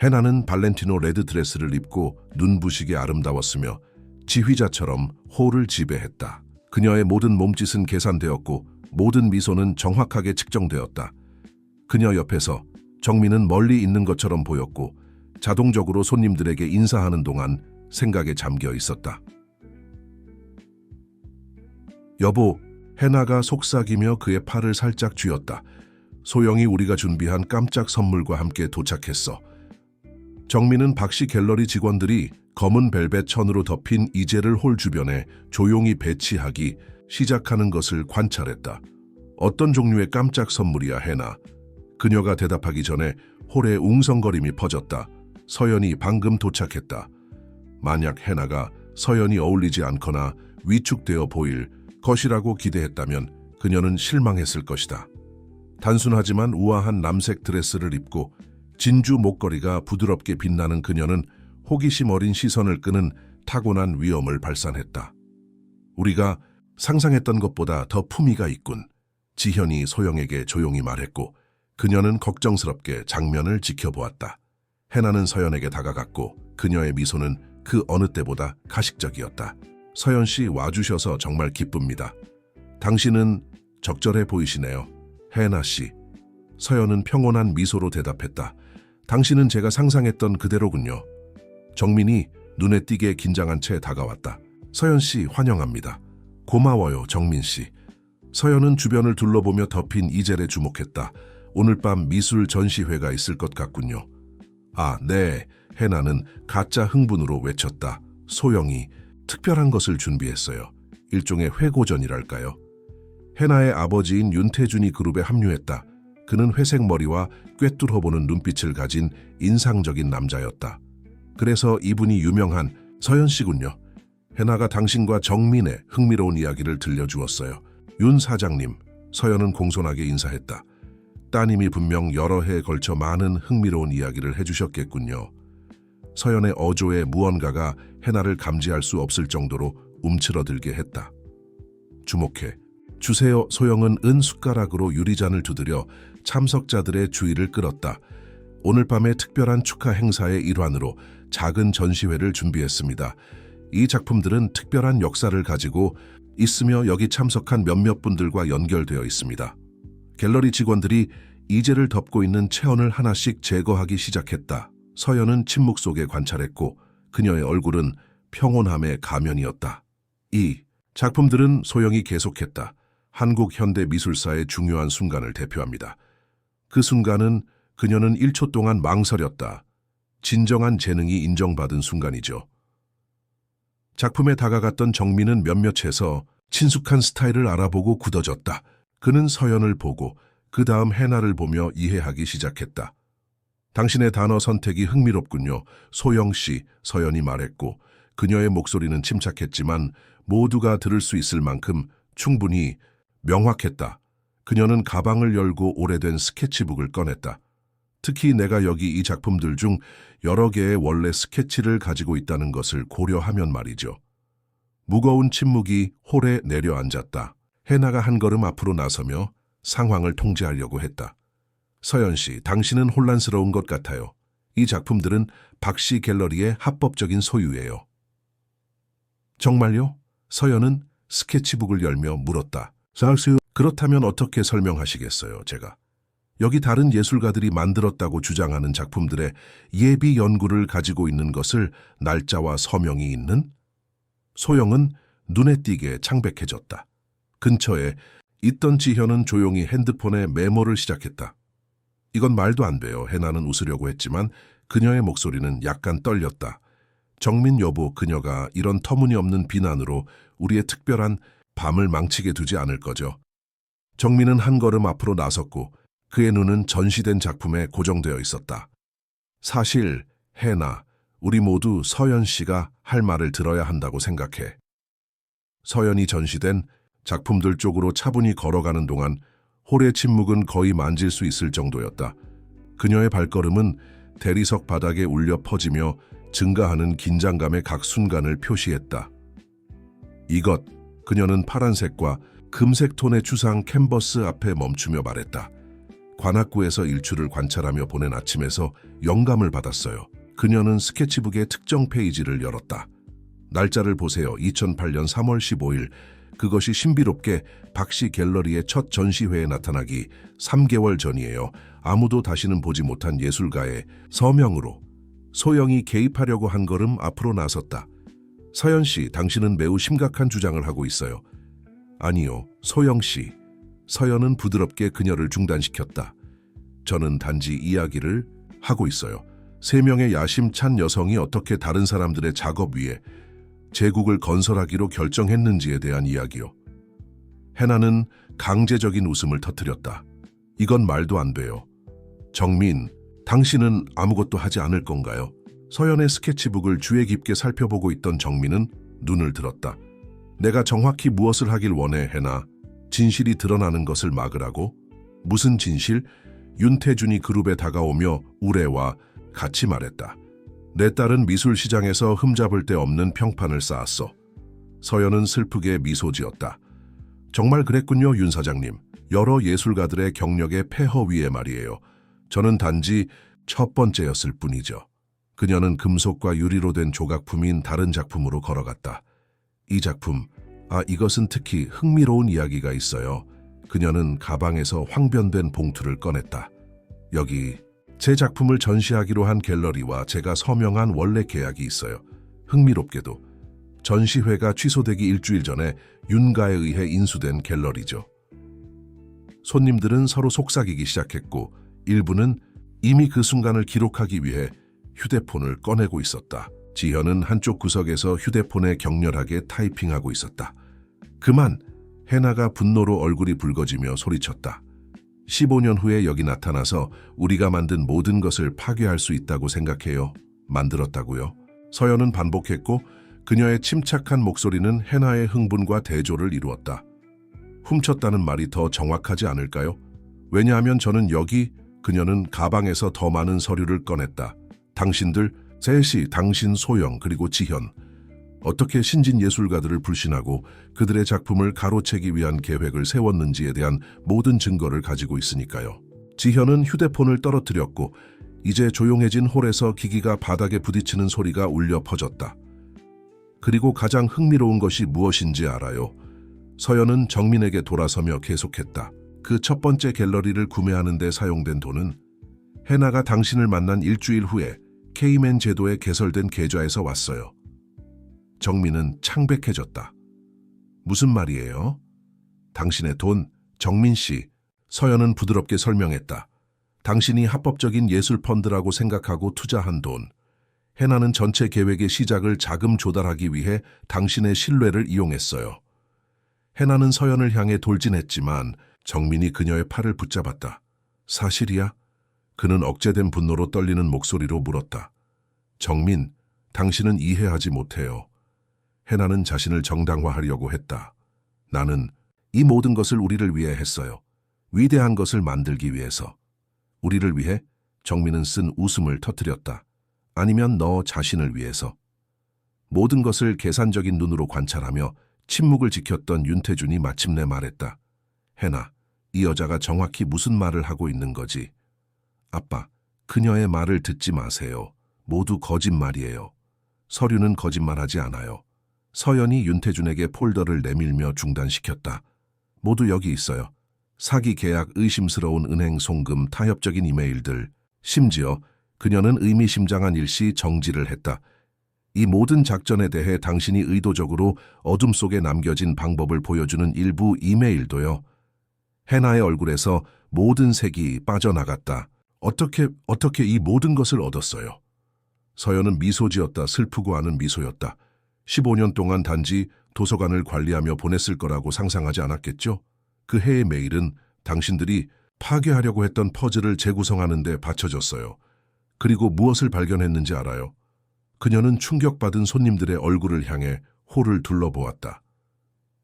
헤나는 발렌티노 레드 드레스를 입고 눈부시게 아름다웠으며 지휘자처럼 홀을 지배했다. 그녀의 모든 몸짓은 계산되었고 모든 미소는 정확하게 측정되었다. 그녀 옆에서 정민은 멀리 있는 것처럼 보였고 자동적으로 손님들에게 인사하는 동안 생각에 잠겨 있었다. 여보, 헤나가 속삭이며 그의 팔을 살짝 쥐었다. 소영이 우리가 준비한 깜짝 선물과 함께 도착했어. 정민은 박씨 갤러리 직원들이 검은 벨벳 천으로 덮인 이젤을 홀 주변에 조용히 배치하기 시작하는 것을 관찰했다. 어떤 종류의 깜짝 선물이야, 헤나? 그녀가 대답하기 전에 홀에 웅성거림이 퍼졌다. 서연이 방금 도착했다. 만약 헤나가 서연이 어울리지 않거나 위축되어 보일 것이라고 기대했다면 그녀는 실망했을 것이다. 단순하지만 우아한 남색 드레스를 입고 진주 목걸이가 부드럽게 빛나는 그녀는 호기심 어린 시선을 끄는 타고난 위엄을 발산했다. 우리가 상상했던 것보다 더 품위가 있군. 지현이 소영에게 조용히 말했고 그녀는 걱정스럽게 장면을 지켜보았다. 헤나는 서연에게 다가갔고 그녀의 미소는 그 어느 때보다 가식적이었다. 서연 씨 와주셔서 정말 기쁩니다. 당신은 적절해 보이시네요. 헤나 씨. 서연은 평온한 미소로 대답했다. 당신은 제가 상상했던 그대로군요. 정민이 눈에 띄게 긴장한 채 다가왔다. 서연 씨 환영합니다. 고마워요, 정민 씨. 서연은 주변을 둘러보며 덮인 이젤에 주목했다. 오늘 밤 미술 전시회가 있을 것 같군요. 아, 네. 헤나는 가짜 흥분으로 외쳤다. 소영이 특별한 것을 준비했어요. 일종의 회고전이랄까요. 헤나의 아버지인 윤태준이 그룹에 합류했다. 그는 회색 머리와 꿰뚫어보는 눈빛을 가진 인상적인 남자였다. 그래서 이분이 유명한 서연 씨군요. 헤나가 당신과 정민의 흥미로운 이야기를 들려주었어요. 윤 사장님, 서연은 공손하게 인사했다. 따님이 분명 여러 해에 걸쳐 많은 흥미로운 이야기를 해주셨겠군요. 서연의 어조에 무언가가 헤나를 감지할 수 없을 정도로 움츠러들게 했다. 주목해. 주세요. 소영은 은 숟가락으로 유리잔을 두드려 참석자들의 주의를 끌었다. 오늘 밤의 특별한 축하 행사의 일환으로 작은 전시회를 준비했습니다. 이 작품들은 특별한 역사를 가지고 있으며 여기 참석한 몇몇 분들과 연결되어 있습니다. 갤러리 직원들이 이젤을 덮고 있는 체온을 하나씩 제거하기 시작했다. 서연은 침묵 속에 관찰했고 그녀의 얼굴은 평온함의 가면이었다. 이 작품들은 소영이 계속했다. 한국 현대 미술사의 중요한 순간을 대표합니다. 그 순간은 그녀는 1초 동안 망설였다. 진정한 재능이 인정받은 순간이죠. 작품에 다가갔던 정민은 몇몇에서 친숙한 스타일을 알아보고 굳어졌다. 그는 서연을 보고 그 다음 헤나를 보며 이해하기 시작했다. 당신의 단어 선택이 흥미롭군요. 소영 씨, 서연이 말했고 그녀의 목소리는 침착했지만 모두가 들을 수 있을 만큼 충분히 명확했다. 그녀는 가방을 열고 오래된 스케치북을 꺼냈다. 특히 내가 여기 이 작품들 중 여러 개의 원래 스케치를 가지고 있다는 것을 고려하면 말이죠. 무거운 침묵이 홀에 내려앉았다. 헤나가 한 걸음 앞으로 나서며 상황을 통제하려고 했다. 서연 씨, 당신은 혼란스러운 것 같아요. 이 작품들은 박씨 갤러리의 합법적인 소유예요. 정말요? 서연은 스케치북을 열며 물었다. 그렇다면 어떻게 설명하시겠어요, 제가? 여기 다른 예술가들이 만들었다고 주장하는 작품들의 예비 연구를 가지고 있는 것을 날짜와 서명이 있는? 소영은 눈에 띄게 창백해졌다. 근처에 있던 지현은 조용히 핸드폰에 메모를 시작했다. 이건 말도 안 돼요. 해나는 웃으려고 했지만 그녀의 목소리는 약간 떨렸다. 정민 여보, 그녀가 이런 터무니없는 비난으로 우리의 특별한 밤을 망치게 두지 않을 거죠. 정민은 한 걸음 앞으로 나섰고 그의 눈은 전시된 작품에 고정되어 있었다. 사실 해나, 우리 모두 서연 씨가 할 말을 들어야 한다고 생각해. 서연이 전시된 작품들 쪽으로 차분히 걸어가는 동안 홀의 침묵은 거의 만질 수 있을 정도였다. 그녀의 발걸음은 대리석 바닥에 울려 퍼지며 증가하는 긴장감의 각 순간을 표시했다. 이것, 그녀는 파란색과 금색 톤의 추상 캔버스 앞에 멈추며 말했다. 관악구에서 일출을 관찰하며 보낸 아침에서 영감을 받았어요. 그녀는 스케치북의 특정 페이지를 열었다. 날짜를 보세요. 2008년 3월 15일. 그것이 신비롭게 박씨 갤러리의 첫 전시회에 나타나기 3개월 전이에요. 아무도 다시는 보지 못한 예술가의 서명으로 소영이 개입하려고 한 걸음 앞으로 나섰다. 서연 씨, 당신은 매우 심각한 주장을 하고 있어요. 아니요, 소영 씨. 서연은 부드럽게 그녀를 중단시켰다. 저는 단지 이야기를 하고 있어요. 3명의 야심찬 여성이 어떻게 다른 사람들의 작업 위에 제국을 건설하기로 결정했는지에 대한 이야기요. 해나는 강제적인 웃음을 터뜨렸다. 이건 말도 안 돼요. 정민, 당신은 아무것도 하지 않을 건가요? 서연의 스케치북을 주의 깊게 살펴보고 있던 정민은 눈을 들었다. 내가 정확히 무엇을 하길 원해, 해나? 진실이 드러나는 것을 막으라고? 무슨 진실? 윤태준이 그룹에 다가오며 우레와 같이 말했다. 내 딸은 미술 시장에서 흠잡을 데 없는 평판을 쌓았어. 서연은 슬프게 미소 지었다. 정말 그랬군요, 윤 사장님. 여러 예술가들의 경력의 폐허 위에 말이에요. 저는 단지 첫 번째였을 뿐이죠. 그녀는 금속과 유리로 된 조각품인 다른 작품으로 걸어갔다. 이 작품, 이것은 특히 흥미로운 이야기가 있어요. 그녀는 가방에서 황변된 봉투를 꺼냈다. 여기 제 작품을 전시하기로 한 갤러리와 제가 서명한 원래 계약이 있어요. 흥미롭게도 전시회가 취소되기 일주일 전에 윤가에 의해 인수된 갤러리죠. 손님들은 서로 속삭이기 시작했고 일부는 이미 그 순간을 기록하기 위해 휴대폰을 꺼내고 있었다. 지현은 한쪽 구석에서 휴대폰에 격렬하게 타이핑하고 있었다. 그만! 해나가 분노로 얼굴이 붉어지며 소리쳤다. 15년 후에 여기 나타나서 우리가 만든 모든 것을 파괴할 수 있다고 생각해요. 만들었다고요? 서연은 반복했고 그녀의 침착한 목소리는 해나의 흥분과 대조를 이루었다. 훔쳤다는 말이 더 정확하지 않을까요? 왜냐하면 저는 여기, 그녀는 가방에서 더 많은 서류를 꺼냈다. 당신들, 셋이, 당신, 소영, 그리고 지현. 어떻게 신진 예술가들을 불신하고 그들의 작품을 가로채기 위한 계획을 세웠는지에 대한 모든 증거를 가지고 있으니까요. 지현은 휴대폰을 떨어뜨렸고 이제 조용해진 홀에서 기기가 바닥에 부딪히는 소리가 울려 퍼졌다. 그리고 가장 흥미로운 것이 무엇인지 알아요? 서연은 정민에게 돌아서며 계속했다. 그 첫 번째 갤러리를 구매하는 데 사용된 돈은 해나가 당신을 만난 일주일 후에 K맨 제도에 개설된 계좌에서 왔어요. 정민은 창백해졌다. 무슨 말이에요? 당신의 돈, 정민 씨. 서연은 부드럽게 설명했다. 당신이 합법적인 예술 펀드라고 생각하고 투자한 돈. 해나는 전체 계획의 시작을 자금 조달하기 위해 당신의 신뢰를 이용했어요. 해나는 서연을 향해 돌진했지만 정민이 그녀의 팔을 붙잡았다. 사실이야? 그는 억제된 분노로 떨리는 목소리로 물었다. 정민, 당신은 이해하지 못해요. 해나는 자신을 정당화하려고 했다. 나는 이 모든 것을 우리를 위해 했어요. 위대한 것을 만들기 위해서. 우리를 위해? 정민은 쓴 웃음을 터뜨렸다. 아니면 너 자신을 위해서. 모든 것을 계산적인 눈으로 관찰하며 침묵을 지켰던 윤태준이 마침내 말했다. 해나, 이 여자가 정확히 무슨 말을 하고 있는 거지? 아빠, 그녀의 말을 듣지 마세요. 모두 거짓말이에요. 서류는 거짓말하지 않아요. 서연이 윤태준에게 폴더를 내밀며 중단시켰다. 모두 여기 있어요. 사기 계약, 의심스러운 은행 송금, 타협적인 이메일들. 심지어 그녀는 의미심장한 일시 정지를 했다. 이 모든 작전에 대해 당신이 의도적으로 어둠 속에 남겨진 방법을 보여주는 일부 이메일도요. 해나의 얼굴에서 모든 색이 빠져나갔다. 어떻게 이 모든 것을 얻었어요? 서연은 미소 지었다. 슬프고 아는 미소였다. 15년 동안 단지 도서관을 관리하며 보냈을 거라고 상상하지 않았겠죠? 그 해의 메일은 당신들이 파괴하려고 했던 퍼즐을 재구성하는 데 바쳐졌어요. 그리고 무엇을 발견했는지 알아요? 그녀는 충격받은 손님들의 얼굴을 향해 홀을 둘러보았다.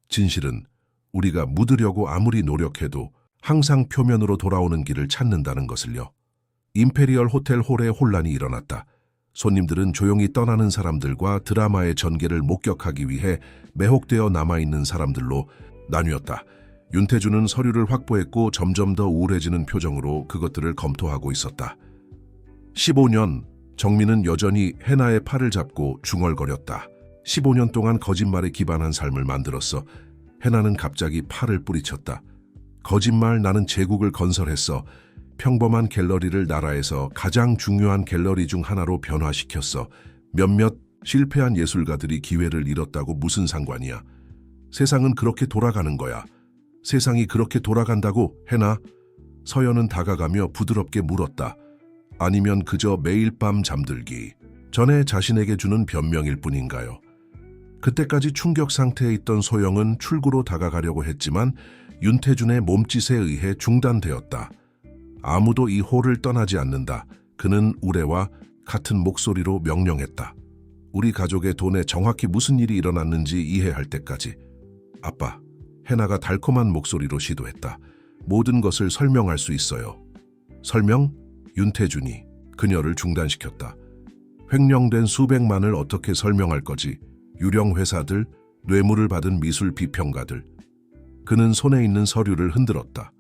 진실은 우리가 묻으려고 아무리 노력해도 항상 표면으로 돌아오는 길을 찾는다는 것을요. 임페리얼 호텔 홀에 혼란이 일어났다. 손님들은 조용히 떠나는 사람들과 드라마의 전개를 목격하기 위해 매혹되어 남아있는 사람들로 나뉘었다. 윤태준은 서류를 확보했고 점점 더 우울해지는 표정으로 그것들을 검토하고 있었다. 15년, 정민은 여전히 해나의 팔을 잡고 중얼거렸다. 15년 동안 거짓말에 기반한 삶을 만들었어. 해나는 갑자기 팔을 뿌리쳤다. 거짓말, 나는 제국을 건설했어. 평범한 갤러리를 나라에서 가장 중요한 갤러리 중 하나로 변화시켰어. 몇몇 실패한 예술가들이 기회를 잃었다고 무슨 상관이야. 세상은 그렇게 돌아가는 거야. 세상이 그렇게 돌아간다고, 해나? 서연은 다가가며 부드럽게 물었다. 아니면 그저 매일 밤 잠들기 전에 자신에게 주는 변명일 뿐인가요? 그때까지 충격 상태에 있던 소영은 출구로 다가가려고 했지만 윤태준의 몸짓에 의해 중단되었다. 아무도 이 홀을 떠나지 않는다. 그는 우레와 같은 목소리로 명령했다. 우리 가족의 돈에 정확히 무슨 일이 일어났는지 이해할 때까지. 아빠, 해나가 달콤한 목소리로 시도했다. 모든 것을 설명할 수 있어요. 설명? 윤태준이 그녀를 중단시켰다. 횡령된 수백만을 어떻게 설명할 거지? 유령 회사들, 뇌물을 받은 미술 비평가들. 그는 손에 있는 서류를 흔들었다.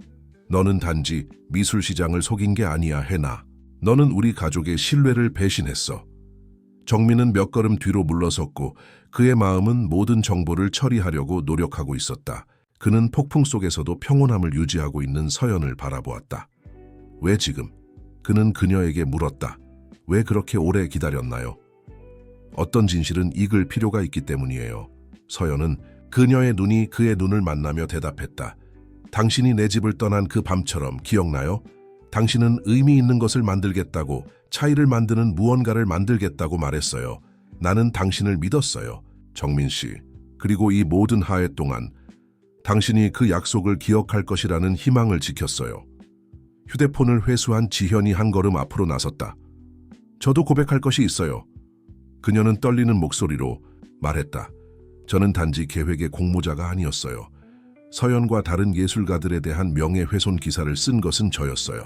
너는 단지 미술 시장을 속인 게 아니야, 해나. 너는 우리 가족의 신뢰를 배신했어. 정민은 몇 걸음 뒤로 물러섰고 그의 마음은 모든 정보를 처리하려고 노력하고 있었다. 그는 폭풍 속에서도 평온함을 유지하고 있는 서연을 바라보았다. 왜 지금? 그는 그녀에게 물었다. 왜 그렇게 오래 기다렸나요? 어떤 진실은 익을 필요가 있기 때문이에요. 서연은 그녀의 눈이 그의 눈을 만나며 대답했다. 당신이 내 집을 떠난 그 밤처럼 기억나요? 당신은 의미 있는 것을 만들겠다고, 차이를 만드는 무언가를 만들겠다고 말했어요. 나는 당신을 믿었어요. 정민 씨. 그리고 이 모든 하해 동안 당신이 그 약속을 기억할 것이라는 희망을 지켰어요. 휴대폰을 회수한 지현이 한 걸음 앞으로 나섰다. 저도 고백할 것이 있어요. 그녀는 떨리는 목소리로 말했다. 저는 단지 계획의 공모자가 아니었어요. 서연과 다른 예술가들에 대한 명예훼손 기사를 쓴 것은 저였어요.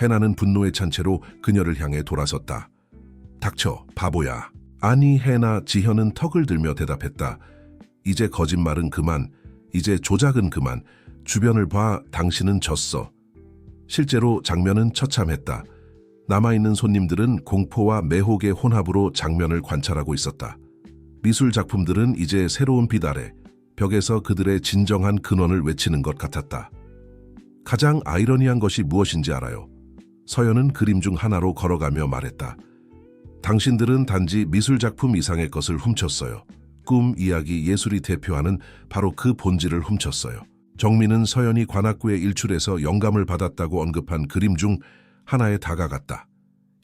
해나는 분노에 찬 채로 그녀를 향해 돌아섰다. 닥쳐, 바보야. 아니, 해나. 지현은 턱을 들며 대답했다. 이제 거짓말은 그만. 이제 조작은 그만. 주변을 봐. 당신은 졌어. 실제로 장면은 처참했다. 남아있는 손님들은 공포와 매혹의 혼합으로 장면을 관찰하고 있었다. 미술 작품들은 이제 새로운 빛 아래 벽에서 그들의 진정한 근원을 외치는 것 같았다. 가장 아이러니한 것이 무엇인지 알아요? 서연은 그림 중 하나로 걸어가며 말했다. 당신들은 단지 미술 작품 이상의 것을 훔쳤어요. 꿈, 이야기, 예술이 대표하는 바로 그 본질을 훔쳤어요. 정민은 서연이 관악구의 일출에서 영감을 받았다고 언급한 그림 중 하나에 다가갔다.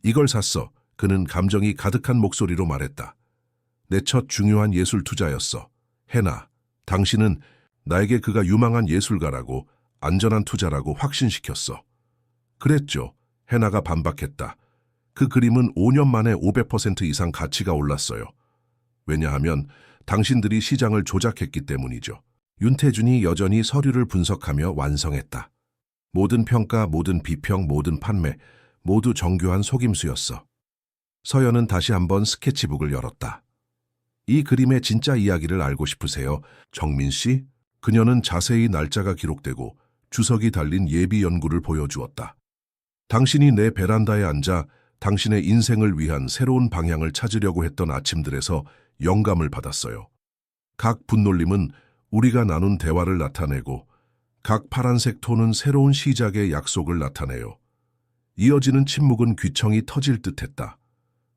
이걸 샀어. 그는 감정이 가득한 목소리로 말했다. 내 첫 중요한 예술 투자였어. 해나, 당신은 나에게 그가 유망한 예술가라고, 안전한 투자라고 확신시켰어. 그랬죠. 해나가 반박했다. 그 그림은 5년 만에 500% 이상 가치가 올랐어요. 왜냐하면 당신들이 시장을 조작했기 때문이죠. 윤태준이 여전히 서류를 분석하며 완성했다. 모든 평가, 모든 비평, 모든 판매, 모두 정교한 속임수였어. 서연은 다시 한번 스케치북을 열었다. 이 그림의 진짜 이야기를 알고 싶으세요? 정민 씨? 그녀는 자세히 날짜가 기록되고 주석이 달린 예비 연구를 보여주었다. 당신이 내 베란다에 앉아 당신의 인생을 위한 새로운 방향을 찾으려고 했던 아침들에서 영감을 받았어요. 각 분놀림은 우리가 나눈 대화를 나타내고 각 파란색 톤은 새로운 시작의 약속을 나타내요. 이어지는 침묵은 귀청이 터질 듯했다.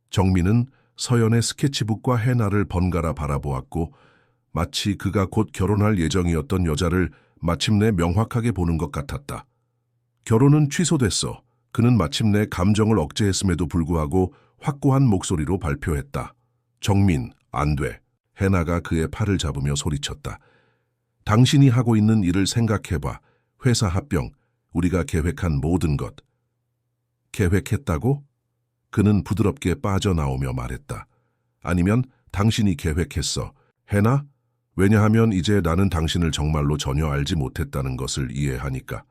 정민은 서연의 스케치북과 해나를 번갈아 바라보았고 마치 그가 곧 결혼할 예정이었던 여자를 마침내 명확하게 보는 것 같았다. 결혼은 취소됐어. 그는 마침내 감정을 억제했음에도 불구하고 확고한 목소리로 발표했다. 정민, 안 돼. 해나가 그의 팔을 잡으며 소리쳤다. 당신이 하고 있는 일을 생각해봐. 회사 합병, 우리가 계획한 모든 것. 계획했다고? 그는 부드럽게 빠져나오며 말했다. 아니면 당신이 계획했어. 해나? 왜냐하면 이제 나는 당신을 정말로 전혀 알지 못했다는 것을 이해하니까.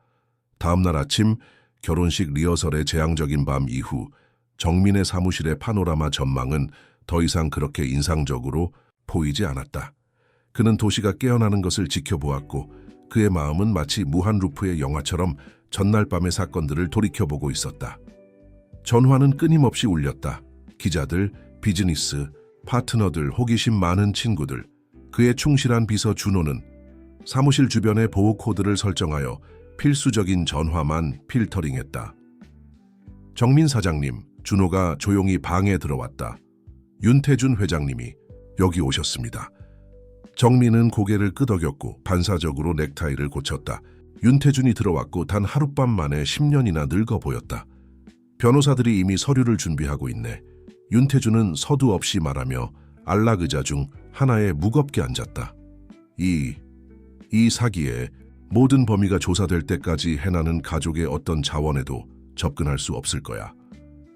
다음 날 아침 결혼식 리허설의 재앙적인 밤 이후 정민의 사무실의 파노라마 전망은 더 이상 그렇게 인상적으로 보이지 않았다. 그는 도시가 깨어나는 것을 지켜보았고 그의 마음은 마치 무한 루프의 영화처럼 전날 밤의 사건들을 돌이켜보고 있었다. 전화는 끊임없이 울렸다. 기자들, 비즈니스, 파트너들, 호기심 많은 친구들. 그의 충실한 비서 준호는 사무실 주변에 보호 코드를 설정하여 필수적인 전화만 필터링했다. 정민 사장님, 준호가 조용히 방에 들어왔다. 윤태준 회장님이 여기 오셨습니다. 정민은 고개를 끄덕였고 반사적으로 넥타이를 고쳤다. 윤태준이 들어왔고 단 하룻밤 만에 10년이나 늙어 보였다. 변호사들이 이미 서류를 준비하고 있네. 윤태준은 서두 없이 말하며 안락 의자 중 하나에 무겁게 앉았다. 이 사기에 모든 범위가 조사될 때까지 해나는 가족의 어떤 자원에도 접근할 수 없을 거야.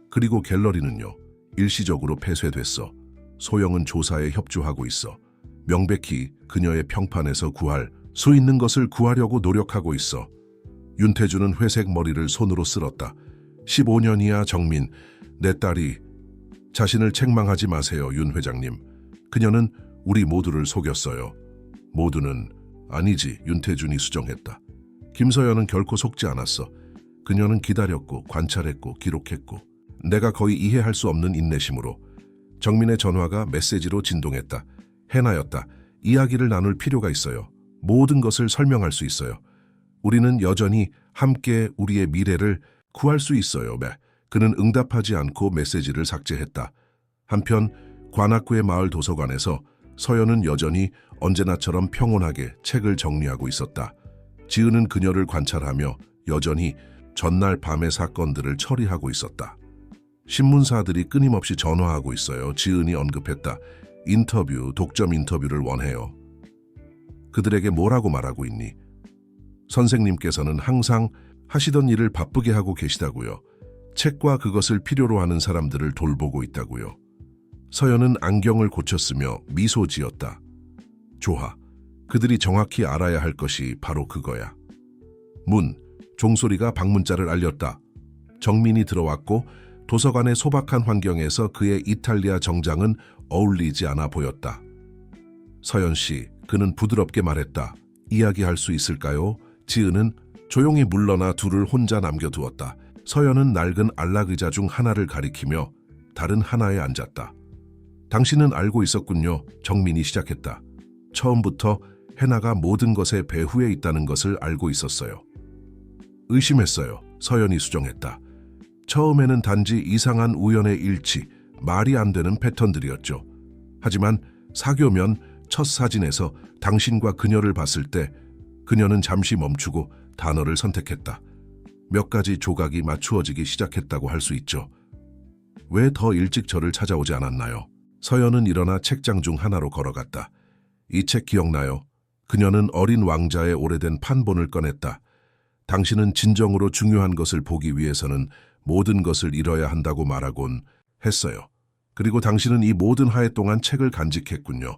그리고 갤러리는요, 일시적으로 폐쇄됐어. 소영은 조사에 협조하고 있어. 명백히 그녀의 평판에서 구할 수 있는 것을 구하려고 노력하고 있어. 윤태준은 회색 머리를 손으로 쓸었다. 15년이야 정민, 내 딸이. 자신을 책망하지 마세요, 윤 회장님. 그녀는 우리 모두를 속였어요. 모두는 아니지, 윤태준이 수정했다. 김서연은 결코 속지 않았어. 그녀는 기다렸고 관찰했고 기록했고 내가 거의 이해할 수 없는 인내심으로. 정민의 전화가 메시지로 진동했다. 해나였다. 이야기를 나눌 필요가 있어요. 모든 것을 설명할 수 있어요. 우리는 여전히 함께 우리의 미래를 구할 수 있어요. 그는 응답하지 않고 메시지를 삭제했다. 한편 관악구의 마을 도서관에서 서연은 여전히 언제나처럼 평온하게 책을 정리하고 있었다. 지은은 그녀를 관찰하며 여전히 전날 밤의 사건들을 처리하고 있었다. 신문사들이 끊임없이 전화하고 있어요. 지은이 언급했다. 인터뷰, 독점 인터뷰를 원해요. 그들에게 뭐라고 말하고 있니? 선생님께서는 항상 하시던 일을 바쁘게 하고 계시다고요. 책과 그것을 필요로 하는 사람들을 돌보고 있다고요. 서연은 안경을 고쳤으며 미소 지었다. 좋아. 그들이 정확히 알아야 할 것이 바로 그거야. 종소리가 방문자를 알렸다. 정민이 들어왔고 도서관의 소박한 환경에서 그의 이탈리아 정장은 어울리지 않아 보였다. 서연 씨, 그는 부드럽게 말했다. 이야기할 수 있을까요? 지은은 조용히 물러나 둘을 혼자 남겨두었다. 서연은 낡은 안락 의자 중 하나를 가리키며 다른 하나에 앉았다. 당신은 알고 있었군요. 정민이 시작했다. 처음부터 해나가 모든 것의 배후에 있다는 것을 알고 있었어요. 의심했어요. 서연이 수정했다. 처음에는 단지 이상한 우연의 일치, 말이 안 되는 패턴들이었죠. 하지만 사교면 첫 사진에서 당신과 그녀를 봤을 때 그녀는 잠시 멈추고 단어를 선택했다. 몇 가지 조각이 맞추어지기 시작했다고 할 수 있죠. 왜 더 일찍 저를 찾아오지 않았나요? 서연은 일어나 책장 중 하나로 걸어갔다. 이 책 기억나요? 그녀는 어린 왕자의 오래된 판본을 꺼냈다. 당신은 진정으로 중요한 것을 보기 위해서는 모든 것을 잃어야 한다고 말하곤 했어요. 그리고 당신은 이 모든 하해 동안 책을 간직했군요.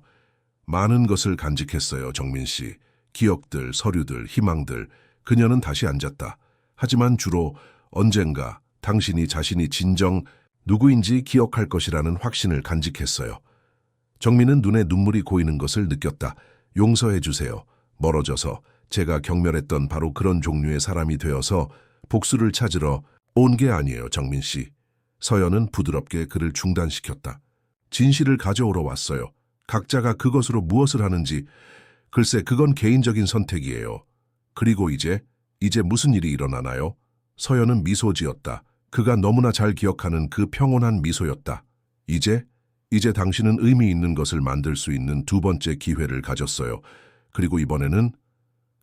많은 것을 간직했어요, 정민 씨. 기억들, 서류들, 희망들. 그녀는 다시 앉았다. 하지만 주로 언젠가 당신이 자신이 진정 누구인지 기억할 것이라는 확신을 간직했어요. 정민은 눈에 눈물이 고이는 것을 느꼈다. 용서해 주세요. 멀어져서 제가 경멸했던 바로 그런 종류의 사람이 되어서 복수를 찾으러 온 게 아니에요, 정민 씨. 서연은 부드럽게 그를 중단시켰다. 진실을 가져오러 왔어요. 각자가 그것으로 무엇을 하는지, 글쎄 그건 개인적인 선택이에요. 그리고 이제 무슨 일이 일어나나요? 서연은 미소 지었다. 그가 너무나 잘 기억하는 그 평온한 미소였다. 이제 당신은 의미 있는 것을 만들 수 있는 두 번째 기회를 가졌어요. 그리고 이번에는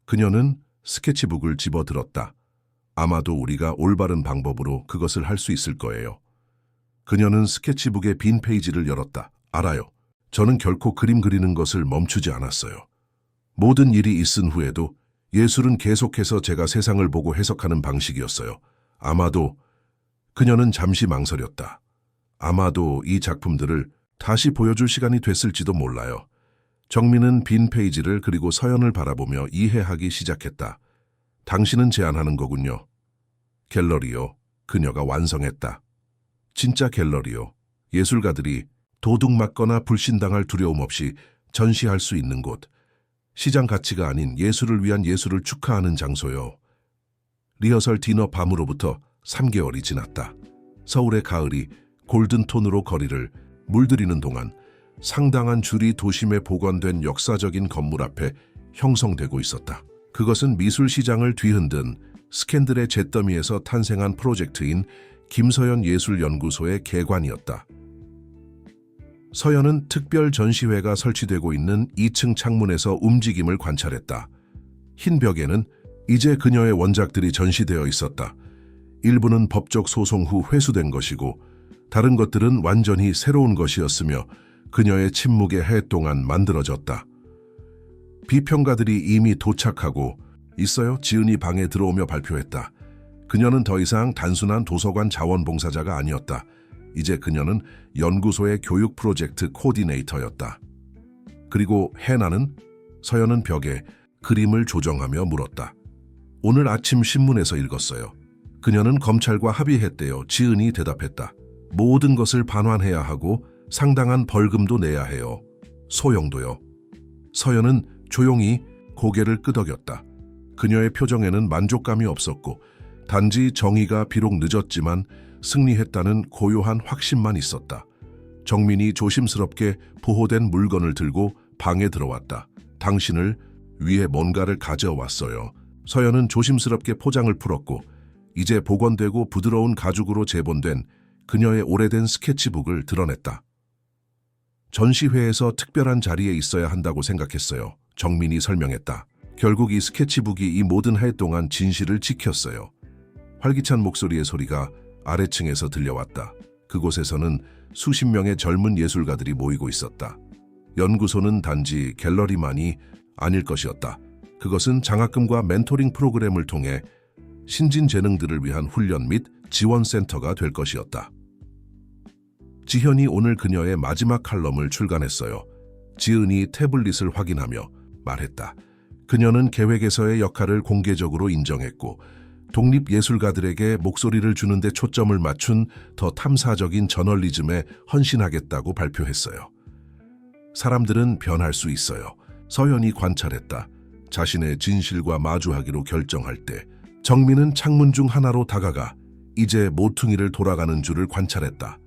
그녀는 스케치북을 집어들었다. 아마도 우리가 올바른 방법으로 그것을 할 수 있을 거예요. 그녀는 스케치북의 빈 페이지를 열었다. 알아요. 저는 결코 그림 그리는 것을 멈추지 않았어요. 모든 일이 있은 후에도 예술은 계속해서 제가 세상을 보고 해석하는 방식이었어요. 아마도 그녀는 잠시 망설였다. 아마도 이 작품들을 다시 보여줄 시간이 됐을지도 몰라요. 정민은 빈 페이지를 그리고 서연을 바라보며 이해하기 시작했다. 당신은 제안하는 거군요. 갤러리요. 그녀가 완성했다. 진짜 갤러리요. 예술가들이 도둑맞거나 불신당할 두려움 없이 전시할 수 있는 곳. 시장 가치가 아닌 예술을 위한 예술을 축하하는 장소요. 리허설 디너 밤으로부터 3개월이 지났다. 서울의 가을이 골든톤으로 거리를 물들이는 동안 상당한 줄이 도심에 복원된 역사적인 건물 앞에 형성되고 있었다. 그것은 미술시장을 뒤흔든 스캔들의 잿더미에서 탄생한 프로젝트인 김서연 예술연구소의 개관이었다. 서연은 특별 전시회가 설치되고 있는 2층 창문에서 움직임을 관찰했다. 흰 벽에는 이제 그녀의 원작들이 전시되어 있었다. 일부는 법적 소송 후 회수된 것이고 다른 것들은 완전히 새로운 것이었으며 그녀의 침묵의 해 동안 만들어졌다. 비평가들이 이미 도착하고 있어요. 지은이 방에 들어오며 발표했다. 그녀는 더 이상 단순한 도서관 자원봉사자가 아니었다. 이제 그녀는 연구소의 교육 프로젝트 코디네이터였다. 그리고 해나는? 서연은 벽에 그림을 조정하며 물었다. 오늘 아침 신문에서 읽었어요. 그녀는 검찰과 합의했대요. 지은이 대답했다. 모든 것을 반환해야 하고 상당한 벌금도 내야 해요. 소영도요. 서연은 조용히 고개를 끄덕였다. 그녀의 표정에는 만족감이 없었고 단지 정의가 비록 늦었지만 승리했다는 고요한 확신만 있었다. 정민이 조심스럽게 보호된 물건을 들고 방에 들어왔다. 당신을 위해 뭔가를 가져왔어요. 서연은 조심스럽게 포장을 풀었고 이제 복원되고 부드러운 가죽으로 재본된 그녀의 오래된 스케치북을 드러냈다. 전시회에서 특별한 자리에 있어야 한다고 생각했어요. 정민이 설명했다. 결국 이 스케치북이 이 모든 해 동안 진실을 지켰어요. 활기찬 목소리의 소리가 아래층에서 들려왔다. 그곳에서는 수십 명의 젊은 예술가들이 모이고 있었다. 연구소는 단지 갤러리만이 아닐 것이었다. 그것은 장학금과 멘토링 프로그램을 통해 신진 재능들을 위한 훈련 및 지원센터가 될 것이었다. 지현이 오늘 그녀의 마지막 칼럼을 출간했어요. 지은이 태블릿을 확인하며 말했다. 그녀는 계획에서의 역할을 공개적으로 인정했고 독립예술가들에게 목소리를 주는 데 초점을 맞춘 더 탐사적인 저널리즘에 헌신하겠다고 발표했어요. 사람들은 변할 수 있어요. 서연이 관찰했다. 자신의 진실과 마주하기로 결정할 때 정민은 창문 중 하나로 다가가 이제 모퉁이를 돌아가는 줄을 관찰했다.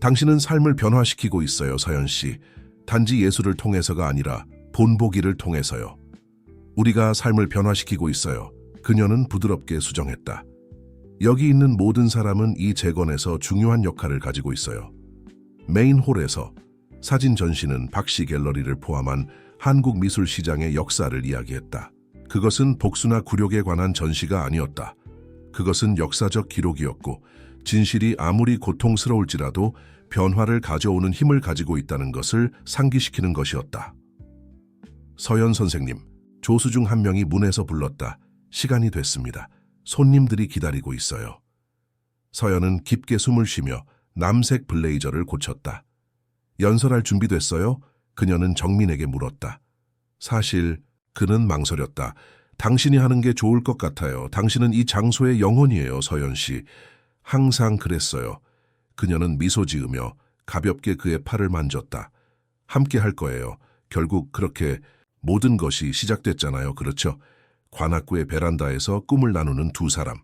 당신은 삶을 변화시키고 있어요, 서연 씨. 단지 예술을 통해서가 아니라 본보기를 통해서요. 우리가 삶을 변화시키고 있어요. 그녀는 부드럽게 수정했다. 여기 있는 모든 사람은 이 재건에서 중요한 역할을 가지고 있어요. 메인 홀에서 사진 전시는 박씨 갤러리를 포함한 한국 미술 시장의 역사를 이야기했다. 그것은 복수나 굴욕에 관한 전시가 아니었다. 그것은 역사적 기록이었고 진실이 아무리 고통스러울지라도 변화를 가져오는 힘을 가지고 있다는 것을 상기시키는 것이었다. 서연 선생님, 조수 중 한 명이 문에서 불렀다. 시간이 됐습니다. 손님들이 기다리고 있어요. 서연은 깊게 숨을 쉬며 남색 블레이저를 고쳤다. 연설할 준비됐어요? 그녀는 정민에게 물었다. 사실 그는 망설였다. 당신이 하는 게 좋을 것 같아요. 당신은 이 장소의 영혼이에요, 서연 씨. 항상 그랬어요. 그녀는 미소 지으며 가볍게 그의 팔을 만졌다. 함께 할 거예요. 결국 그렇게 모든 것이 시작됐잖아요. 그렇죠? 관악구의 베란다에서 꿈을 나누는 두 사람.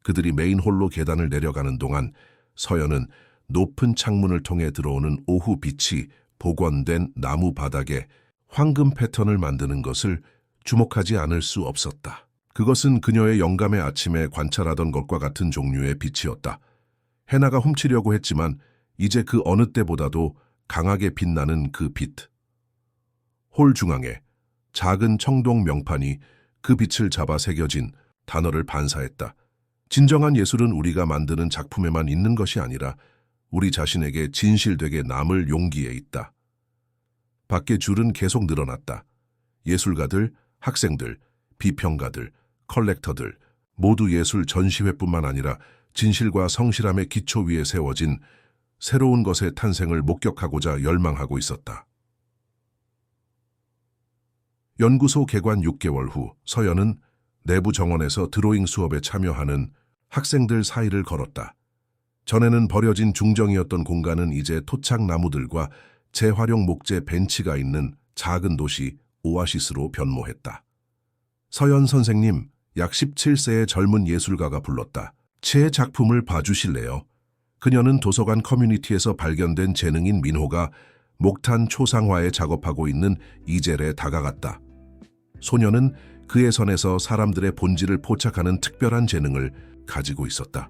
그들이 메인 홀로 계단을 내려가는 동안 서연은 높은 창문을 통해 들어오는 오후 빛이 복원된 나무 바닥에 황금 패턴을 만드는 것을 주목하지 않을 수 없었다. 그것은 그녀의 영감의 아침에 관찰하던 것과 같은 종류의 빛이었다. 해나가 훔치려고 했지만 이제 그 어느 때보다도 강하게 빛나는 그 빛. 홀 중앙에 작은 청동 명판이 그 빛을 잡아 새겨진 단어를 반사했다. 진정한 예술은 우리가 만드는 작품에만 있는 것이 아니라 우리 자신에게 진실되게 남을 용기에 있다. 밖에 줄은 계속 늘어났다. 예술가들, 학생들, 비평가들, 컬렉터들, 모두 예술 전시회뿐만 아니라 진실과 성실함의 기초 위에 세워진 새로운 것의 탄생을 목격하고자 열망하고 있었다. 연구소 개관 6개월 후 서연은 내부 정원에서 드로잉 수업에 참여하는 학생들 사이를 걸었다. 전에는 버려진 중정이었던 공간은 이제 토착 나무들과 재활용 목재 벤치가 있는 작은 도시 오아시스로 변모했다. 서연 선생님, 약 17세의 젊은 예술가가 불렀다. 제 작품을 봐주실래요? 그녀는 도서관 커뮤니티에서 발견된 재능인 민호가 목탄 초상화에 작업하고 있는 이젤에 다가갔다. 소녀는 그의 선에서 사람들의 본질을 포착하는 특별한 재능을 가지고 있었다.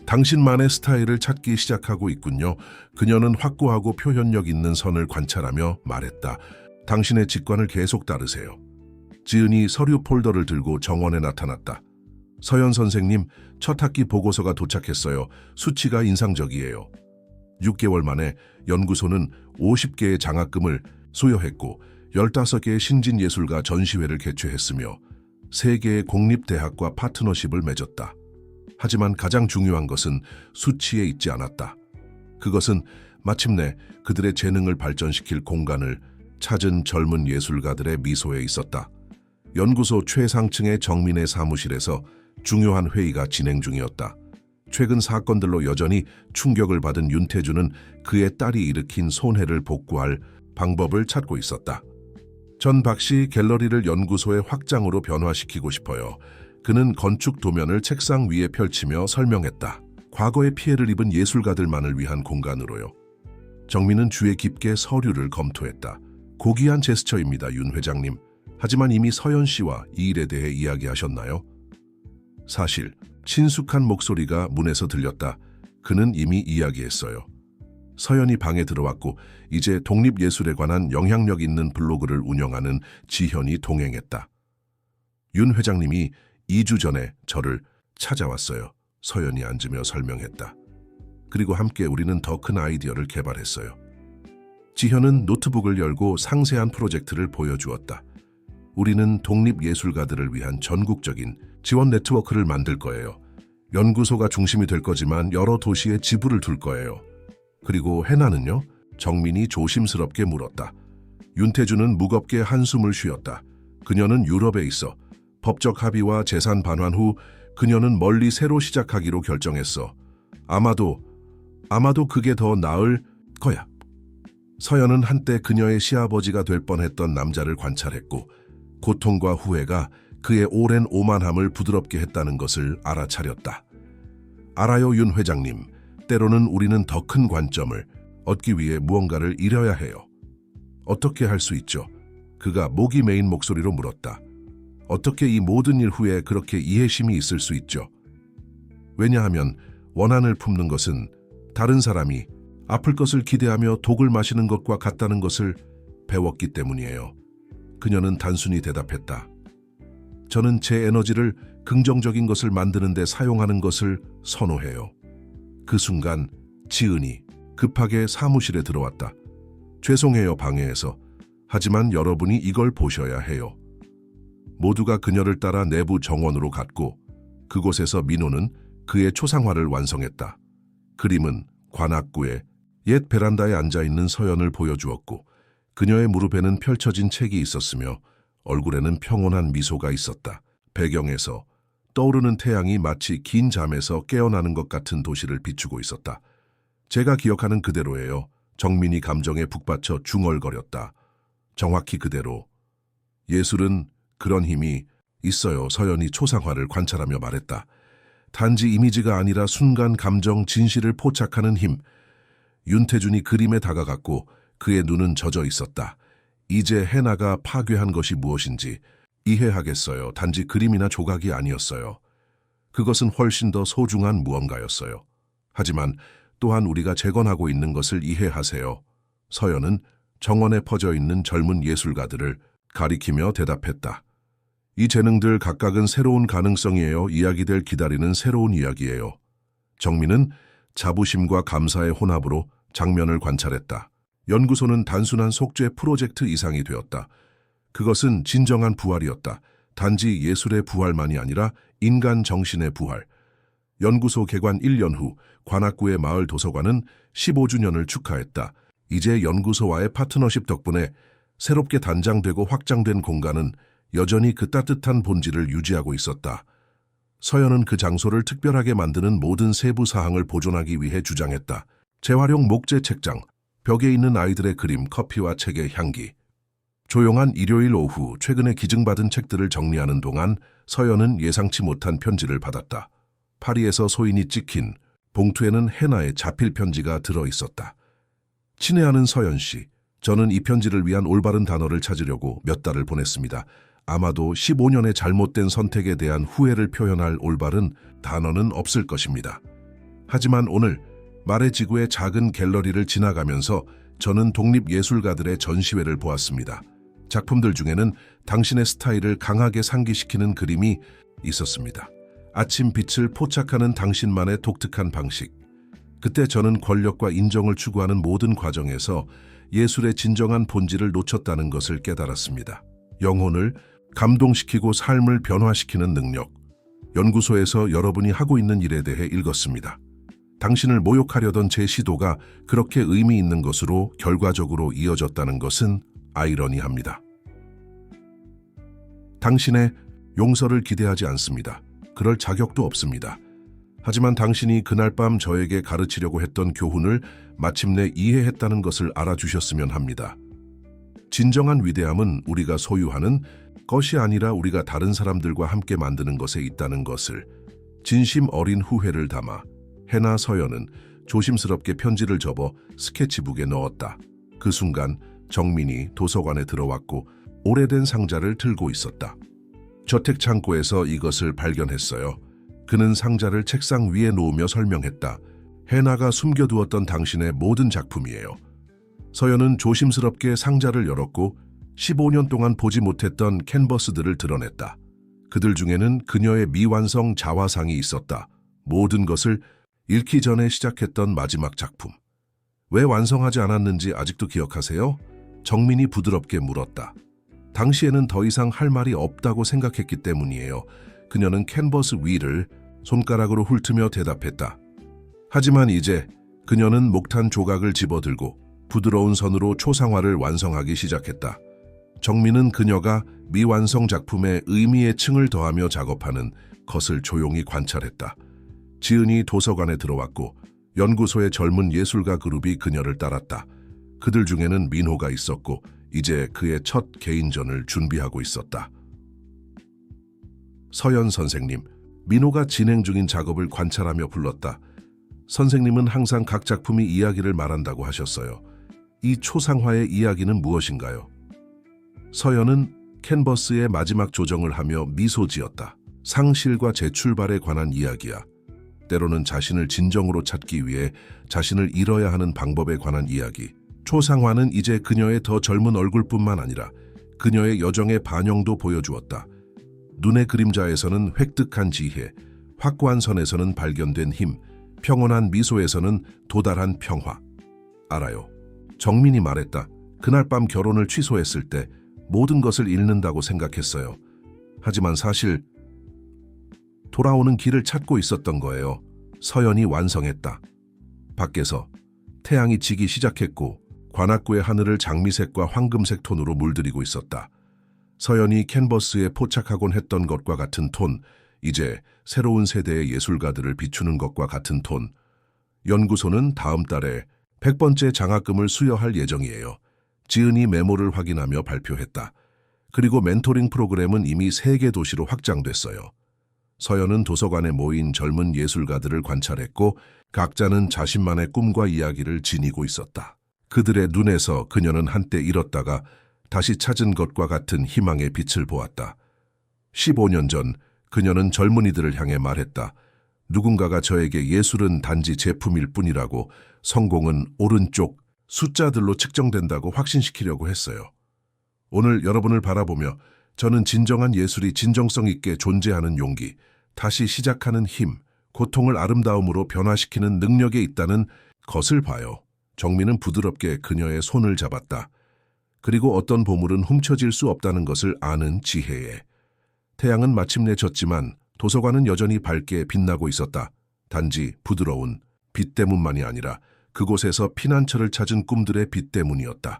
당신만의 스타일을 찾기 시작하고 있군요. 그녀는 확고하고 표현력 있는 선을 관찰하며 말했다. 당신의 직관을 계속 따르세요. 지은이 서류 폴더를 들고 정원에 나타났다. 서연 선생님, 첫 학기 보고서가 도착했어요. 수치가 인상적이에요. 6개월 만에 연구소는 50개의 장학금을 수여했고 15개의 신진예술가 전시회를 개최했으며 3개의 공립대학과 파트너십을 맺었다. 하지만 가장 중요한 것은 수치에 있지 않았다. 그것은 마침내 그들의 재능을 발전시킬 공간을 찾은 젊은 예술가들의 미소에 있었다. 연구소 최상층의 정민의 사무실에서 중요한 회의가 진행 중이었다. 최근 사건들로 여전히 충격을 받은 윤태주는 그의 딸이 일으킨 손해를 복구할 방법을 찾고 있었다. 전 박씨 갤러리를 연구소의 확장으로 변화시키고 싶어요. 그는 건축 도면을 책상 위에 펼치며 설명했다. 과거에 피해를 입은 예술가들만을 위한 공간으로요. 정민은 주의 깊게 서류를 검토했다. 고귀한 제스처입니다, 윤 회장님. 하지만 이미 서연 씨와 이 일에 대해 이야기하셨나요? 사실 친숙한 목소리가 문에서 들렸다. 그는 이미 이야기했어요. 서연이 방에 들어왔고 이제 독립예술에 관한 영향력 있는 블로그를 운영하는 지현이 동행했다. 윤 회장님이 2주 전에 저를 찾아왔어요. 서연이 앉으며 설명했다. 그리고 함께 우리는 더 큰 아이디어를 개발했어요. 지현은 노트북을 열고 상세한 프로젝트를 보여주었다. 우리는 독립예술가들을 위한 전국적인 지원 네트워크를 만들 거예요. 연구소가 중심이 될 거지만 여러 도시에 지부를 둘 거예요. 그리고 해나는요? 정민이 조심스럽게 물었다. 윤태주는 무겁게 한숨을 쉬었다. 그녀는 유럽에 있어. 법적 합의와 재산 반환 후 그녀는 멀리 새로 시작하기로 결정했어. 아마도 그게 더 나을 거야. 서연은 한때 그녀의 시아버지가 될 뻔했던 남자를 관찰했고 고통과 후회가 그의 오랜 오만함을 부드럽게 했다는 것을 알아차렸다. 알아요, 윤 회장님. 때로는 우리는 더 큰 관점을 얻기 위해 무언가를 잃어야 해요. 어떻게 할 수 있죠? 그가 목이 메인 목소리로 물었다. 어떻게 이 모든 일 후에 그렇게 이해심이 있을 수 있죠? 왜냐하면 원한을 품는 것은 다른 사람이 아플 것을 기대하며 독을 마시는 것과 같다는 것을 배웠기 때문이에요. 그녀는 단순히 대답했다. 저는 제 에너지를 긍정적인 것을 만드는 데 사용하는 것을 선호해요. 그 순간 지은이 급하게 사무실에 들어왔다. 죄송해요, 방해해서. 하지만 여러분이 이걸 보셔야 해요. 모두가 그녀를 따라 내부 정원으로 갔고 그곳에서 민호는 그의 초상화를 완성했다. 그림은 관악구의 옛 베란다에 앉아있는 서연을 보여주었고 그녀의 무릎에는 펼쳐진 책이 있었으며 얼굴에는 평온한 미소가 있었다. 배경에서 떠오르는 태양이 마치 긴 잠에서 깨어나는 것 같은 도시를 비추고 있었다. 제가 기억하는 그대로예요. 정민이 감정에 북받쳐 중얼거렸다. 정확히 그대로. 예술은 그런 힘이 있어요. 서연이 초상화를 관찰하며 말했다. 단지 이미지가 아니라 순간 감정 진실을 포착하는 힘. 윤태준이 그림에 다가갔고 그의 눈은 젖어 있었다. 이제 해나가 파괴한 것이 무엇인지 이해하겠어요. 단지 그림이나 조각이 아니었어요. 그것은 훨씬 더 소중한 무언가였어요. 하지만 또한 우리가 재건하고 있는 것을 이해하세요. 서연은 정원에 퍼져 있는 젊은 예술가들을 가리키며 대답했다. 이 재능들 각각은 새로운 가능성이에요. 이야기될 기다리는 새로운 이야기예요. 정민은 자부심과 감사의 혼합으로 장면을 관찰했다. 연구소는 단순한 속죄 프로젝트 이상이 되었다. 그것은 진정한 부활이었다. 단지 예술의 부활만이 아니라 인간 정신의 부활. 연구소 개관 1년 후 관악구의 마을 도서관은 15주년을 축하했다. 이제 연구소와의 파트너십 덕분에 새롭게 단장되고 확장된 공간은 여전히 그 따뜻한 본질을 유지하고 있었다. 서연은 그 장소를 특별하게 만드는 모든 세부 사항을 보존하기 위해 주장했다. 재활용 목재 책장, 벽에 있는 아이들의 그림, 커피와 책의 향기. 조용한 일요일 오후 최근에 기증받은 책들을 정리하는 동안 서연은 예상치 못한 편지를 받았다. 파리에서 소인이 찍힌 봉투에는 해나의 자필 편지가 들어있었다. 친애하는 서연 씨, 저는 이 편지를 위한 올바른 단어를 찾으려고 몇 달을 보냈습니다. 아마도 15년의 잘못된 선택에 대한 후회를 표현할 올바른 단어는 없을 것입니다. 하지만 오늘 말의 지구의 작은 갤러리를 지나가면서 저는 독립예술가들의 전시회를 보았습니다. 작품들 중에는 당신의 스타일을 강하게 상기시키는 그림이 있었습니다. 아침 빛을 포착하는 당신만의 독특한 방식. 그때 저는 권력과 인정을 추구하는 모든 과정에서 예술의 진정한 본질을 놓쳤다는 것을 깨달았습니다. 영혼을 감동시키고 삶을 변화시키는 능력. 연구소에서 여러분이 하고 있는 일에 대해 읽었습니다. 당신을 모욕하려던 제 시도가 그렇게 의미 있는 것으로 결과적으로 이어졌다는 것은 아이러니합니다. 당신의 용서를 기대하지 않습니다. 그럴 자격도 없습니다. 하지만 당신이 그날 밤 저에게 가르치려고 했던 교훈을 마침내 이해했다는 것을 알아주셨으면 합니다. 진정한 위대함은 우리가 소유하는 것이 아니라 우리가 다른 사람들과 함께 만드는 것에 있다는 것을. 진심 어린 후회를 담아 해나 서연은 조심스럽게 편지를 접어 스케치북에 넣었다. 그 순간 정민이 도서관에 들어왔고 오래된 상자를 들고 있었다. 저택 창고에서 이것을 발견했어요. 그는 상자를 책상 위에 놓으며 설명했다. 해나가 숨겨두었던 당신의 모든 작품이에요. 서연은 조심스럽게 상자를 열었고 15년 동안 보지 못했던 캔버스들을 드러냈다. 그들 중에는 그녀의 미완성 자화상이 있었다. 모든 것을 잃기 전에 시작했던 마지막 작품. 왜 완성하지 않았는지 아직도 기억하세요? 정민이 부드럽게 물었다. 당시에는 더 이상 할 말이 없다고 생각했기 때문이에요. 그녀는 캔버스 위를 손가락으로 훑으며 대답했다. 하지만 이제 그녀는 목탄 조각을 집어들고 부드러운 선으로 초상화를 완성하기 시작했다. 정민은 그녀가 미완성 작품에 의미의 층을 더하며 작업하는 것을 조용히 관찰했다. 지은이 도서관에 들어왔고 연구소의 젊은 예술가 그룹이 그녀를 따랐다. 그들 중에는 민호가 있었고 이제 그의 첫 개인전을 준비하고 있었다. 서연 선생님, 민호가 진행 중인 작업을 관찰하며 불렀다. 선생님은 항상 각 작품이 이야기를 말한다고 하셨어요. 이 초상화의 이야기는 무엇인가요? 서연은 캔버스의 마지막 조정을 하며 미소 지었다. 상실과 재출발에 관한 이야기야. 때로는 자신을 진정으로 찾기 위해 자신을 잃어야 하는 방법에 관한 이야기. 초상화는 이제 그녀의 더 젊은 얼굴뿐만 아니라 그녀의 여정의 반영도 보여주었다. 눈의 그림자에서는 획득한 지혜, 확고한 선에서는 발견된 힘, 평온한 미소에서는 도달한 평화. 알아요. 정민이 말했다. 그날 밤 결혼을 취소했을 때 모든 것을 잃는다고 생각했어요. 하지만 사실 돌아오는 길을 찾고 있었던 거예요. 서연이 완성했다. 밖에서 태양이 지기 시작했고 관악구의 하늘을 장미색과 황금색 톤으로 물들이고 있었다. 서연이 캔버스에 포착하곤 했던 것과 같은 톤, 이제 새로운 세대의 예술가들을 비추는 것과 같은 톤. 연구소는 다음 달에 100번째 장학금을 수여할 예정이에요. 지은이 메모를 확인하며 발표했다. 그리고 멘토링 프로그램은 이미 3개 도시로 확장됐어요. 서연은 도서관에 모인 젊은 예술가들을 관찰했고 각자는 자신만의 꿈과 이야기를 지니고 있었다. 그들의 눈에서 그녀는 한때 잃었다가 다시 찾은 것과 같은 희망의 빛을 보았다. 15년 전 그녀는 젊은이들을 향해 말했다. 누군가가 저에게 예술은 단지 제품일 뿐이라고, 성공은 오른쪽 숫자들로 측정된다고 확신시키려고 했어요. 오늘 여러분을 바라보며 저는 진정한 예술이 진정성 있게 존재하는 용기, 다시 시작하는 힘, 고통을 아름다움으로 변화시키는 능력에 있다는 것을 봐요. 정민은 부드럽게 그녀의 손을 잡았다. 그리고 어떤 보물은 훔쳐질 수 없다는 것을 아는 지혜에. 태양은 마침내 졌지만 도서관은 여전히 밝게 빛나고 있었다. 단지 부드러운 빛 때문만이 아니라 그곳에서 피난처를 찾은 꿈들의 빛 때문이었다.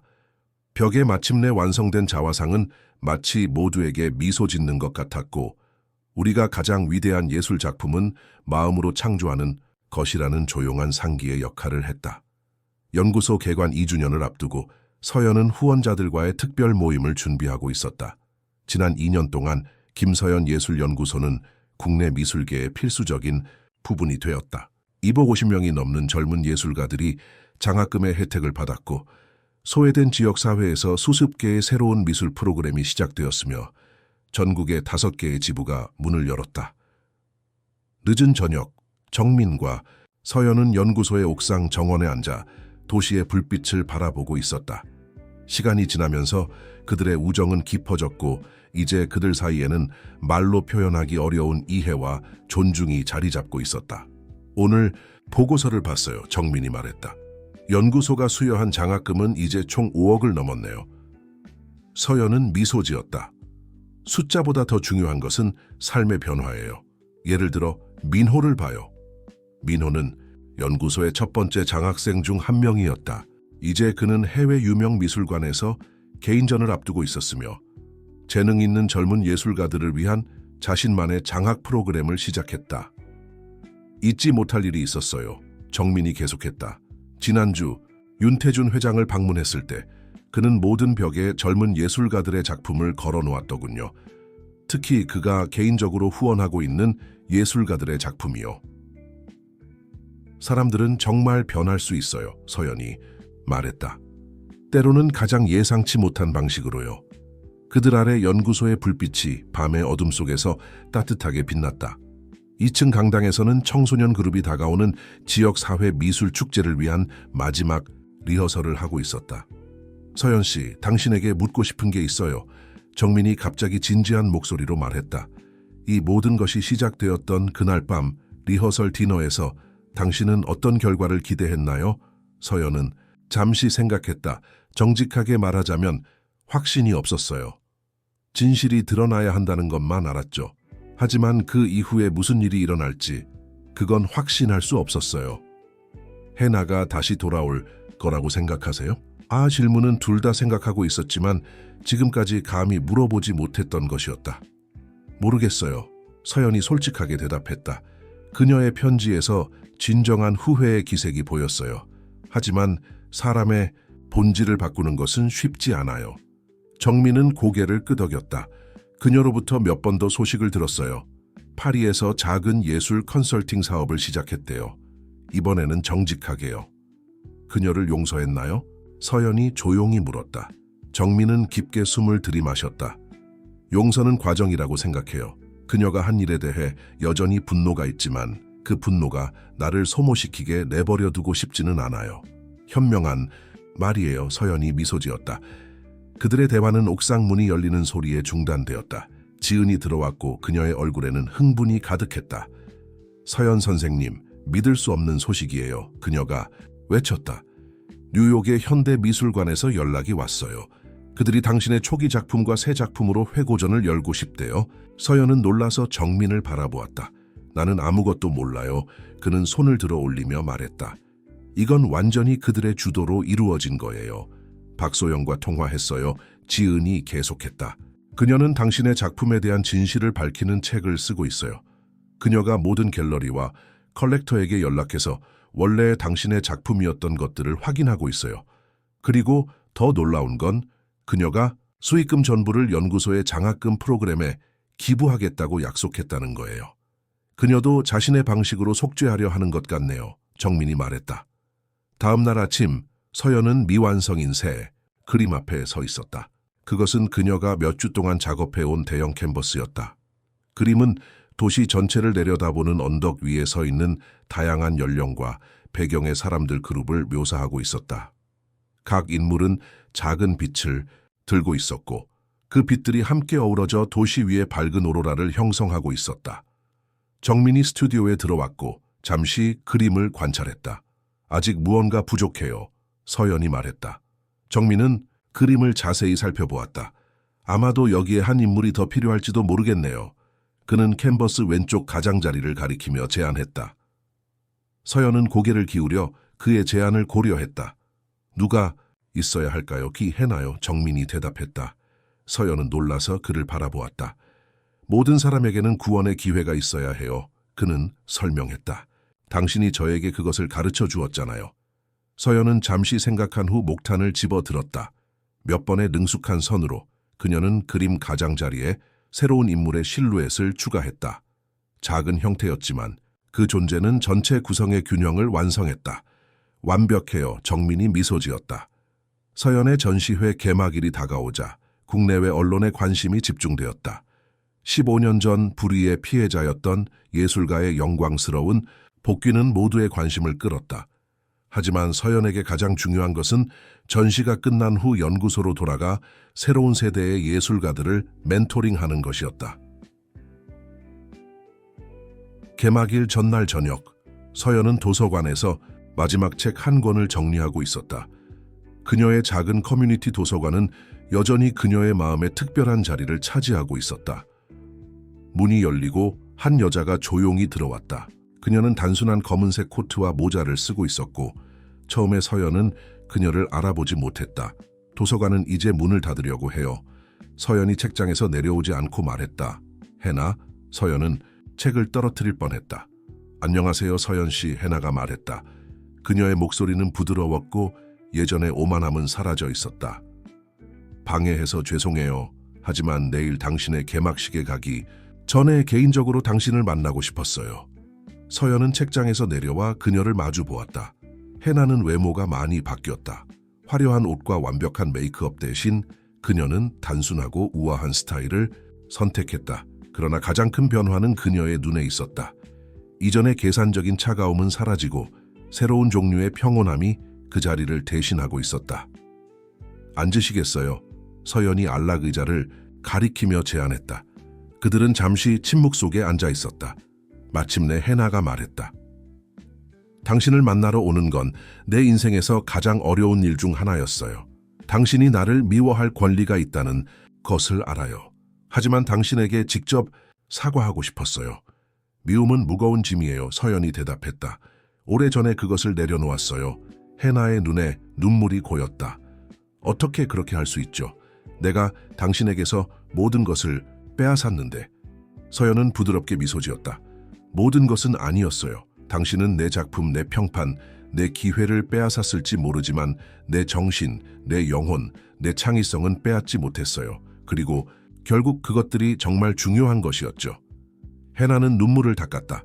벽에 마침내 완성된 자화상은 마치 모두에게 미소 짓는 것 같았고, 우리가 가장 위대한 예술 작품은 마음으로 창조하는 것이라는 조용한 상기의 역할을 했다. 연구소 개관 2주년을 앞두고 서연은 후원자들과의 특별 모임을 준비하고 있었다. 지난 2년 동안 김서연 예술연구소는 국내 미술계의 필수적인 부분이 되었다. 250명이 넘는 젊은 예술가들이 장학금의 혜택을 받았고, 소외된 지역사회에서 수십 개의 새로운 미술 프로그램이 시작되었으며 전국의 5개의 지부가 문을 열었다. 늦은 저녁, 정민과 서연은 연구소의 옥상 정원에 앉아 도시의 불빛을 바라보고 있었다. 시간이 지나면서 그들의 우정은 깊어졌고, 이제 그들 사이에는 말로 표현하기 어려운 이해와 존중이 자리 잡고 있었다. 오늘 보고서를 봤어요. 정민이 말했다. 연구소가 수여한 장학금은 이제 총 5억을 넘었네요. 서연은 미소 지었다. 숫자보다 더 중요한 것은 삶의 변화예요. 예를 들어 민호를 봐요. 민호는 연구소의 첫 번째 장학생 중 한 명이었다. 이제 그는 해외 유명 미술관에서 개인전을 앞두고 있었으며 재능 있는 젊은 예술가들을 위한 자신만의 장학 프로그램을 시작했다. 잊지 못할 일이 있었어요. 정민이 계속했다. 지난주 윤태준 회장을 방문했을 때 그는 모든 벽에 젊은 예술가들의 작품을 걸어놓았더군요. 특히 그가 개인적으로 후원하고 있는 예술가들의 작품이요. 사람들은 정말 변할 수 있어요. 서연이 말했다. 때로는 가장 예상치 못한 방식으로요. 그들 아래 연구소의 불빛이 밤의 어둠 속에서 따뜻하게 빛났다. 2층 강당에서는 청소년 그룹이 다가오는 지역사회 미술 축제를 위한 마지막 리허설을 하고 있었다. 서연 씨, 당신에게 묻고 싶은 게 있어요. 정민이 갑자기 진지한 목소리로 말했다. 이 모든 것이 시작되었던 그날 밤 리허설 디너에서 당신은 어떤 결과를 기대했나요? 서연은 잠시 생각했다. 정직하게 말하자면 확신이 없었어요. 진실이 드러나야 한다는 것만 알았죠. 하지만 그 이후에 무슨 일이 일어날지 그건 확신할 수 없었어요. 해나가 다시 돌아올 거라고 생각하세요? 질문은 둘 다 생각하고 있었지만 지금까지 감히 물어보지 못했던 것이었다. 모르겠어요. 서연이 솔직하게 대답했다. 그녀의 편지에서 진정한 후회의 기색이 보였어요. 하지만 사람의 본질을 바꾸는 것은 쉽지 않아요. 정민은 고개를 끄덕였다. 그녀로부터 몇 번 더 소식을 들었어요. 파리에서 작은 예술 컨설팅 사업을 시작했대요. 이번에는 정직하게요. 그녀를 용서했나요? 서연이 조용히 물었다. 정민은 깊게 숨을 들이마셨다. 용서는 과정이라고 생각해요. 그녀가 한 일에 대해 여전히 분노가 있지만 그 분노가 나를 소모시키게 내버려 두고 싶지는 않아요. 현명한 말이에요. 서연이 미소 지었다. 그들의 대화는 옥상 문이 열리는 소리에 중단되었다. 지은이 들어왔고 그녀의 얼굴에는 흥분이 가득했다. 서연 선생님, 믿을 수 없는 소식이에요. 그녀가 외쳤다. 뉴욕의 현대미술관에서 연락이 왔어요. 그들이 당신의 초기 작품과 새 작품으로 회고전을 열고 싶대요. 서연은 놀라서 정민을 바라보았다. 나는 아무것도 몰라요. 그는 손을 들어 올리며 말했다. 이건 완전히 그들의 주도로 이루어진 거예요. 박소영과 통화했어요. 지은이 계속했다. 그녀는 당신의 작품에 대한 진실을 밝히는 책을 쓰고 있어요. 그녀가 모든 갤러리와 컬렉터에게 연락해서 원래 당신의 작품이었던 것들을 확인하고 있어요. 그리고 더 놀라운 건 그녀가 수익금 전부를 연구소의 장학금 프로그램에 기부하겠다고 약속했다는 거예요. 그녀도 자신의 방식으로 속죄하려 하는 것 같네요. 정민이 말했다. 다음 날 아침 서연은 미완성인 새 그림 앞에 서 있었다. 그것은 그녀가 몇 주 동안 작업해온 대형 캔버스였다. 그림은 도시 전체를 내려다보는 언덕 위에 서 있는 다양한 연령과 배경의 사람들 그룹을 묘사하고 있었다. 각 인물은 작은 빛을 들고 있었고 그 빛들이 함께 어우러져 도시 위의 밝은 오로라를 형성하고 있었다. 정민이 스튜디오에 들어왔고 잠시 그림을 관찰했다. 아직 무언가 부족해요. 서연이 말했다. 정민은 그림을 자세히 살펴보았다. 아마도 여기에 한 인물이 더 필요할지도 모르겠네요. 그는 캔버스 왼쪽 가장자리를 가리키며 제안했다. 서연은 고개를 기울여 그의 제안을 고려했다. 누가 있어야 할까요? 해나요? 정민이 대답했다. 서연은 놀라서 그를 바라보았다. 모든 사람에게는 구원의 기회가 있어야 해요. 그는 설명했다. 당신이 저에게 그것을 가르쳐 주었잖아요. 서연은 잠시 생각한 후 목탄을 집어들었다. 몇 번의 능숙한 선으로 그녀는 그림 가장자리에 새로운 인물의 실루엣을 추가했다. 작은 형태였지만 그 존재는 전체 구성의 균형을 완성했다. 완벽해요. 정민이 미소 지었다. 서연의 전시회 개막일이 다가오자 국내외 언론의 관심이 집중되었다. 15년 전 불의의 피해자였던 예술가의 영광스러운 복귀는 모두의 관심을 끌었다. 하지만 서연에게 가장 중요한 것은 전시가 끝난 후 연구소로 돌아가 새로운 세대의 예술가들을 멘토링하는 것이었다. 개막일 전날 저녁, 서연은 도서관에서 마지막 책 한 권을 정리하고 있었다. 그녀의 작은 커뮤니티 도서관은 여전히 그녀의 마음에 특별한 자리를 차지하고 있었다. 문이 열리고 한 여자가 조용히 들어왔다. 그녀는 단순한 검은색 코트와 모자를 쓰고 있었고 처음에 서연은 그녀를 알아보지 못했다. 도서관은 이제 문을 닫으려고 해요. 서연이 책장에서 내려오지 않고 말했다. 해나, 서연은 책을 떨어뜨릴 뻔했다. 안녕하세요, 서연 씨, 해나가 말했다. 그녀의 목소리는 부드러웠고 예전의 오만함은 사라져 있었다. 방해해서 죄송해요. 하지만 내일 당신의 개막식에 가기 전에 개인적으로 당신을 만나고 싶었어요. 서연은 책장에서 내려와 그녀를 마주 보았다. 해나는 외모가 많이 바뀌었다. 화려한 옷과 완벽한 메이크업 대신 그녀는 단순하고 우아한 스타일을 선택했다. 그러나 가장 큰 변화는 그녀의 눈에 있었다. 이전의 계산적인 차가움은 사라지고 새로운 종류의 평온함이 그 자리를 대신하고 있었다. 앉으시겠어요? 서연이 안락 의자를 가리키며 제안했다. 그들은 잠시 침묵 속에 앉아 있었다. 마침내 해나가 말했다. 당신을 만나러 오는 건 내 인생에서 가장 어려운 일 중 하나였어요. 당신이 나를 미워할 권리가 있다는 것을 알아요. 하지만 당신에게 직접 사과하고 싶었어요. 미움은 무거운 짐이에요. 서연이 대답했다. 오래전에 그것을 내려놓았어요. 해나의 눈에 눈물이 고였다. 어떻게 그렇게 할 수 있죠? 내가 당신에게서 모든 것을 빼앗았는데. 서연은 부드럽게 미소 지었다. 모든 것은 아니었어요. 당신은 내 작품, 내 평판, 내 기회를 빼앗았을지 모르지만 내 정신, 내 영혼, 내 창의성은 빼앗지 못했어요. 그리고 결국 그것들이 정말 중요한 것이었죠. 해나는 눈물을 닦았다.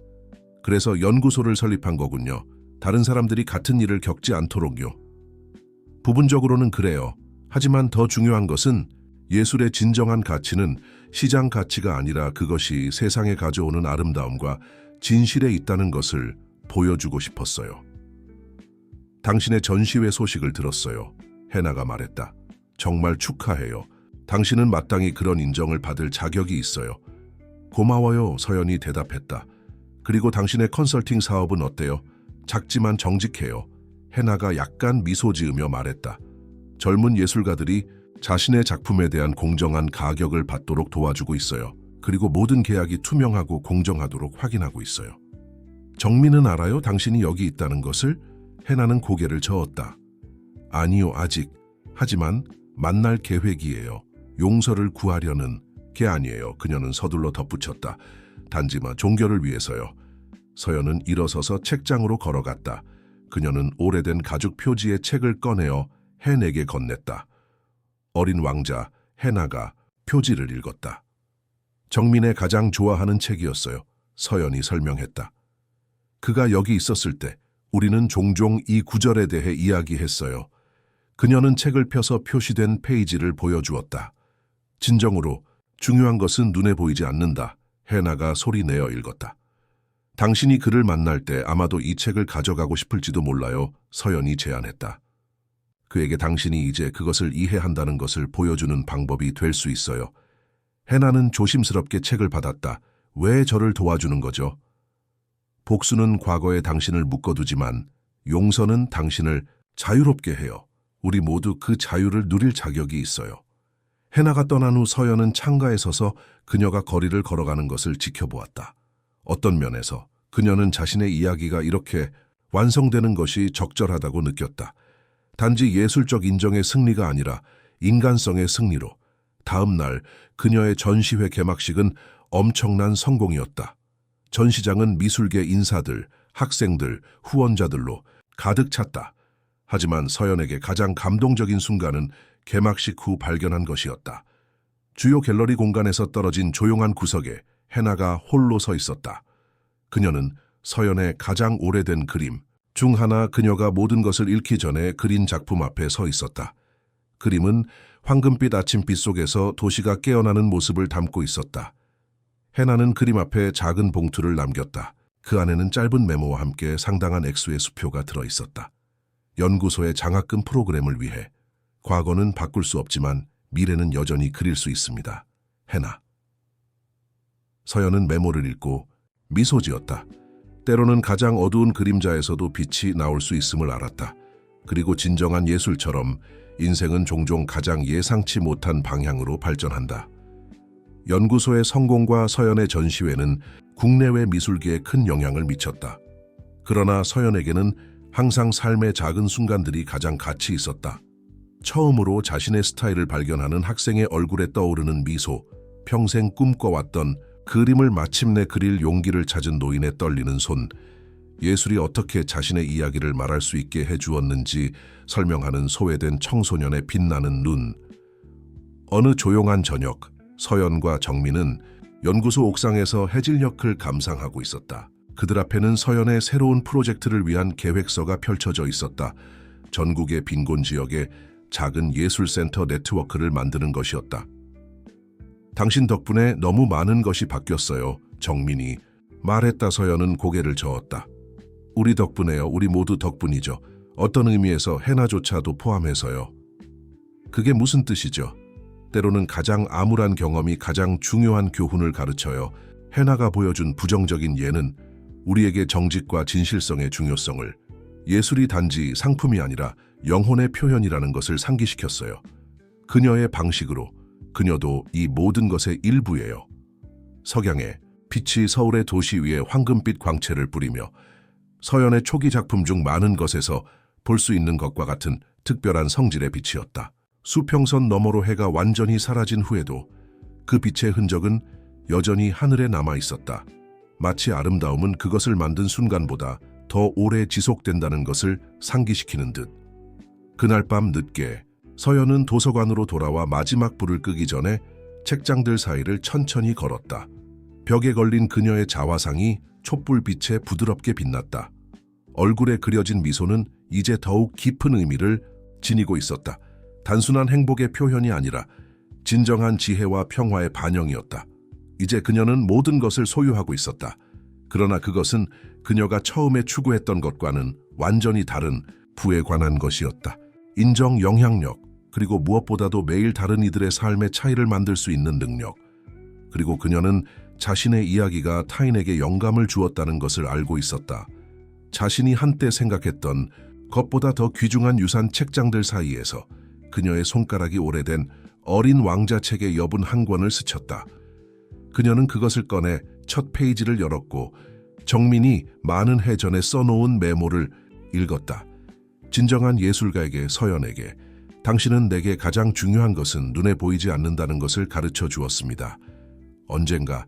그래서 연구소를 설립한 거군요. 다른 사람들이 같은 일을 겪지 않도록요. 부분적으로는 그래요. 하지만 더 중요한 것은 예술의 진정한 가치는 시장 가치가 아니라 그것이 세상에 가져오는 아름다움과 진실에 있다는 것을 보여주고 싶었어요. 당신의 전시회 소식을 들었어요. 해나가 말했다. 정말 축하해요. 당신은 마땅히 그런 인정을 받을 자격이 있어요. 고마워요, 서연이 대답했다. 그리고 당신의 컨설팅 사업은 어때요? 작지만 정직해요. 해나가 약간 미소 지으며 말했다. 젊은 예술가들이 자신의 작품에 대한 공정한 가격을 받도록 도와주고 있어요. 그리고 모든 계약이 투명하고 공정하도록 확인하고 있어요. 정민은 알아요? 당신이 여기 있다는 것을? 해나는 고개를 저었다. 아니요, 아직. 하지만 만날 계획이에요. 용서를 구하려는 게 아니에요. 그녀는 서둘러 덧붙였다. 단지만 종교를 위해서요. 서연은 일어서서 책장으로 걸어갔다. 그녀는 오래된 가죽 표지의 책을 꺼내어 해내게 건넸다. 어린 왕자 해나가 표지를 읽었다. 정민의 가장 좋아하는 책이었어요. 서연이 설명했다. 그가 여기 있었을 때 우리는 종종 이 구절에 대해 이야기했어요. 그녀는 책을 펴서 표시된 페이지를 보여주었다. 진정으로 중요한 것은 눈에 보이지 않는다. 해나가 소리내어 읽었다. 당신이 그를 만날 때 아마도 이 책을 가져가고 싶을지도 몰라요. 서연이 제안했다. 그에게 당신이 이제 그것을 이해한다는 것을 보여주는 방법이 될 수 있어요. 해나는 조심스럽게 책을 받았다. 왜 저를 도와주는 거죠? 복수는 과거의 당신을 묶어두지만 용서는 당신을 자유롭게 해요. 우리 모두 그 자유를 누릴 자격이 있어요. 해나가 떠난 후 서연은 창가에 서서 그녀가 거리를 걸어가는 것을 지켜보았다. 어떤 면에서 그녀는 자신의 이야기가 이렇게 완성되는 것이 적절하다고 느꼈다. 단지 예술적 인정의 승리가 아니라 인간성의 승리로. 다음 날 그녀의 전시회 개막식은 엄청난 성공이었다. 전시장은 미술계 인사들, 학생들, 후원자들로 가득 찼다. 하지만 서연에게 가장 감동적인 순간은 개막식 후 발견한 것이었다. 주요 갤러리 공간에서 떨어진 조용한 구석에 해나가 홀로 서 있었다. 그녀는 서연의 가장 오래된 그림 중 하나, 그녀가 모든 것을 잃기 전에 그린 작품 앞에 서 있었다. 그림은 황금빛 아침빛 속에서 도시가 깨어나는 모습을 담고 있었다. 해나는 그림 앞에 작은 봉투를 남겼다. 그 안에는 짧은 메모와 함께 상당한 액수의 수표가 들어있었다. 연구소의 장학금 프로그램을 위해. 과거는 바꿀 수 없지만 미래는 여전히 그릴 수 있습니다. 해나. 서연은 메모를 읽고 미소 지었다. 때로는 가장 어두운 그림자에서도 빛이 나올 수 있음을 알았다. 그리고 진정한 예술처럼 인생은 종종 가장 예상치 못한 방향으로 발전한다. 연구소의 성공과 서연의 전시회는 국내외 미술계에 큰 영향을 미쳤다. 그러나 서연에게는 항상 삶의 작은 순간들이 가장 가치 있었다. 처음으로 자신의 스타일을 발견하는 학생의 얼굴에 떠오르는 미소, 평생 꿈꿔왔던 그림을 마침내 그릴 용기를 찾은 노인의 떨리는 손, 예술이 어떻게 자신의 이야기를 말할 수 있게 해주었는지 설명하는 소외된 청소년의 빛나는 눈. 어느 조용한 저녁, 서연과 정민은 연구소 옥상에서 해질녘을 감상하고 있었다. 그들 앞에는 서연의 새로운 프로젝트를 위한 계획서가 펼쳐져 있었다. 전국의 빈곤 지역에 작은 예술센터 네트워크를 만드는 것이었다. 당신 덕분에 너무 많은 것이 바뀌었어요. 정민이 말했다. 서연은 고개를 저었다. 우리 덕분에요. 우리 모두 덕분이죠. 어떤 의미에서 해나조차도 포함해서요. 그게 무슨 뜻이죠? 때로는 가장 암울한 경험이 가장 중요한 교훈을 가르쳐요. 해나가 보여준 부정적인 예는 우리에게 정직과 진실성의 중요성을, 예술이 단지 상품이 아니라 영혼의 표현이라는 것을 상기시켰어요. 그녀의 방식으로. 그녀도 이 모든 것의 일부예요. 석양에 빛이 서울의 도시 위에 황금빛 광채를 뿌리며 서연의 초기 작품 중 많은 것에서 볼 수 있는 것과 같은 특별한 성질의 빛이었다. 수평선 너머로 해가 완전히 사라진 후에도 그 빛의 흔적은 여전히 하늘에 남아 있었다. 마치 아름다움은 그것을 만든 순간보다 더 오래 지속된다는 것을 상기시키는 듯. 그날 밤 늦게 서연은 도서관으로 돌아와 마지막 불을 끄기 전에 책장들 사이를 천천히 걸었다. 벽에 걸린 그녀의 자화상이 촛불빛에 부드럽게 빛났다. 얼굴에 그려진 미소는 이제 더욱 깊은 의미를 지니고 있었다. 단순한 행복의 표현이 아니라 진정한 지혜와 평화의 반영이었다. 이제 그녀는 모든 것을 소유하고 있었다. 그러나 그것은 그녀가 처음에 추구했던 것과는 완전히 다른 부에 관한 것이었다. 인정, 영향력, 그리고 무엇보다도 매일 다른 이들의 삶의 차이를 만들 수 있는 능력. 그리고 그녀는 자신의 이야기가 타인에게 영감을 주었다는 것을 알고 있었다. 자신이 한때 생각했던 것보다 더 귀중한 유산 책장들 사이에서 그녀의 손가락이 오래된 어린 왕자 책의 여분 한 권을 스쳤다. 그녀는 그것을 꺼내 첫 페이지를 열었고 정민이 많은 해 전에 써놓은 메모를 읽었다. 진정한 예술가에게, 서연에게, 당신은 내게 가장 중요한 것은 눈에 보이지 않는다는 것을 가르쳐 주었습니다. 언젠가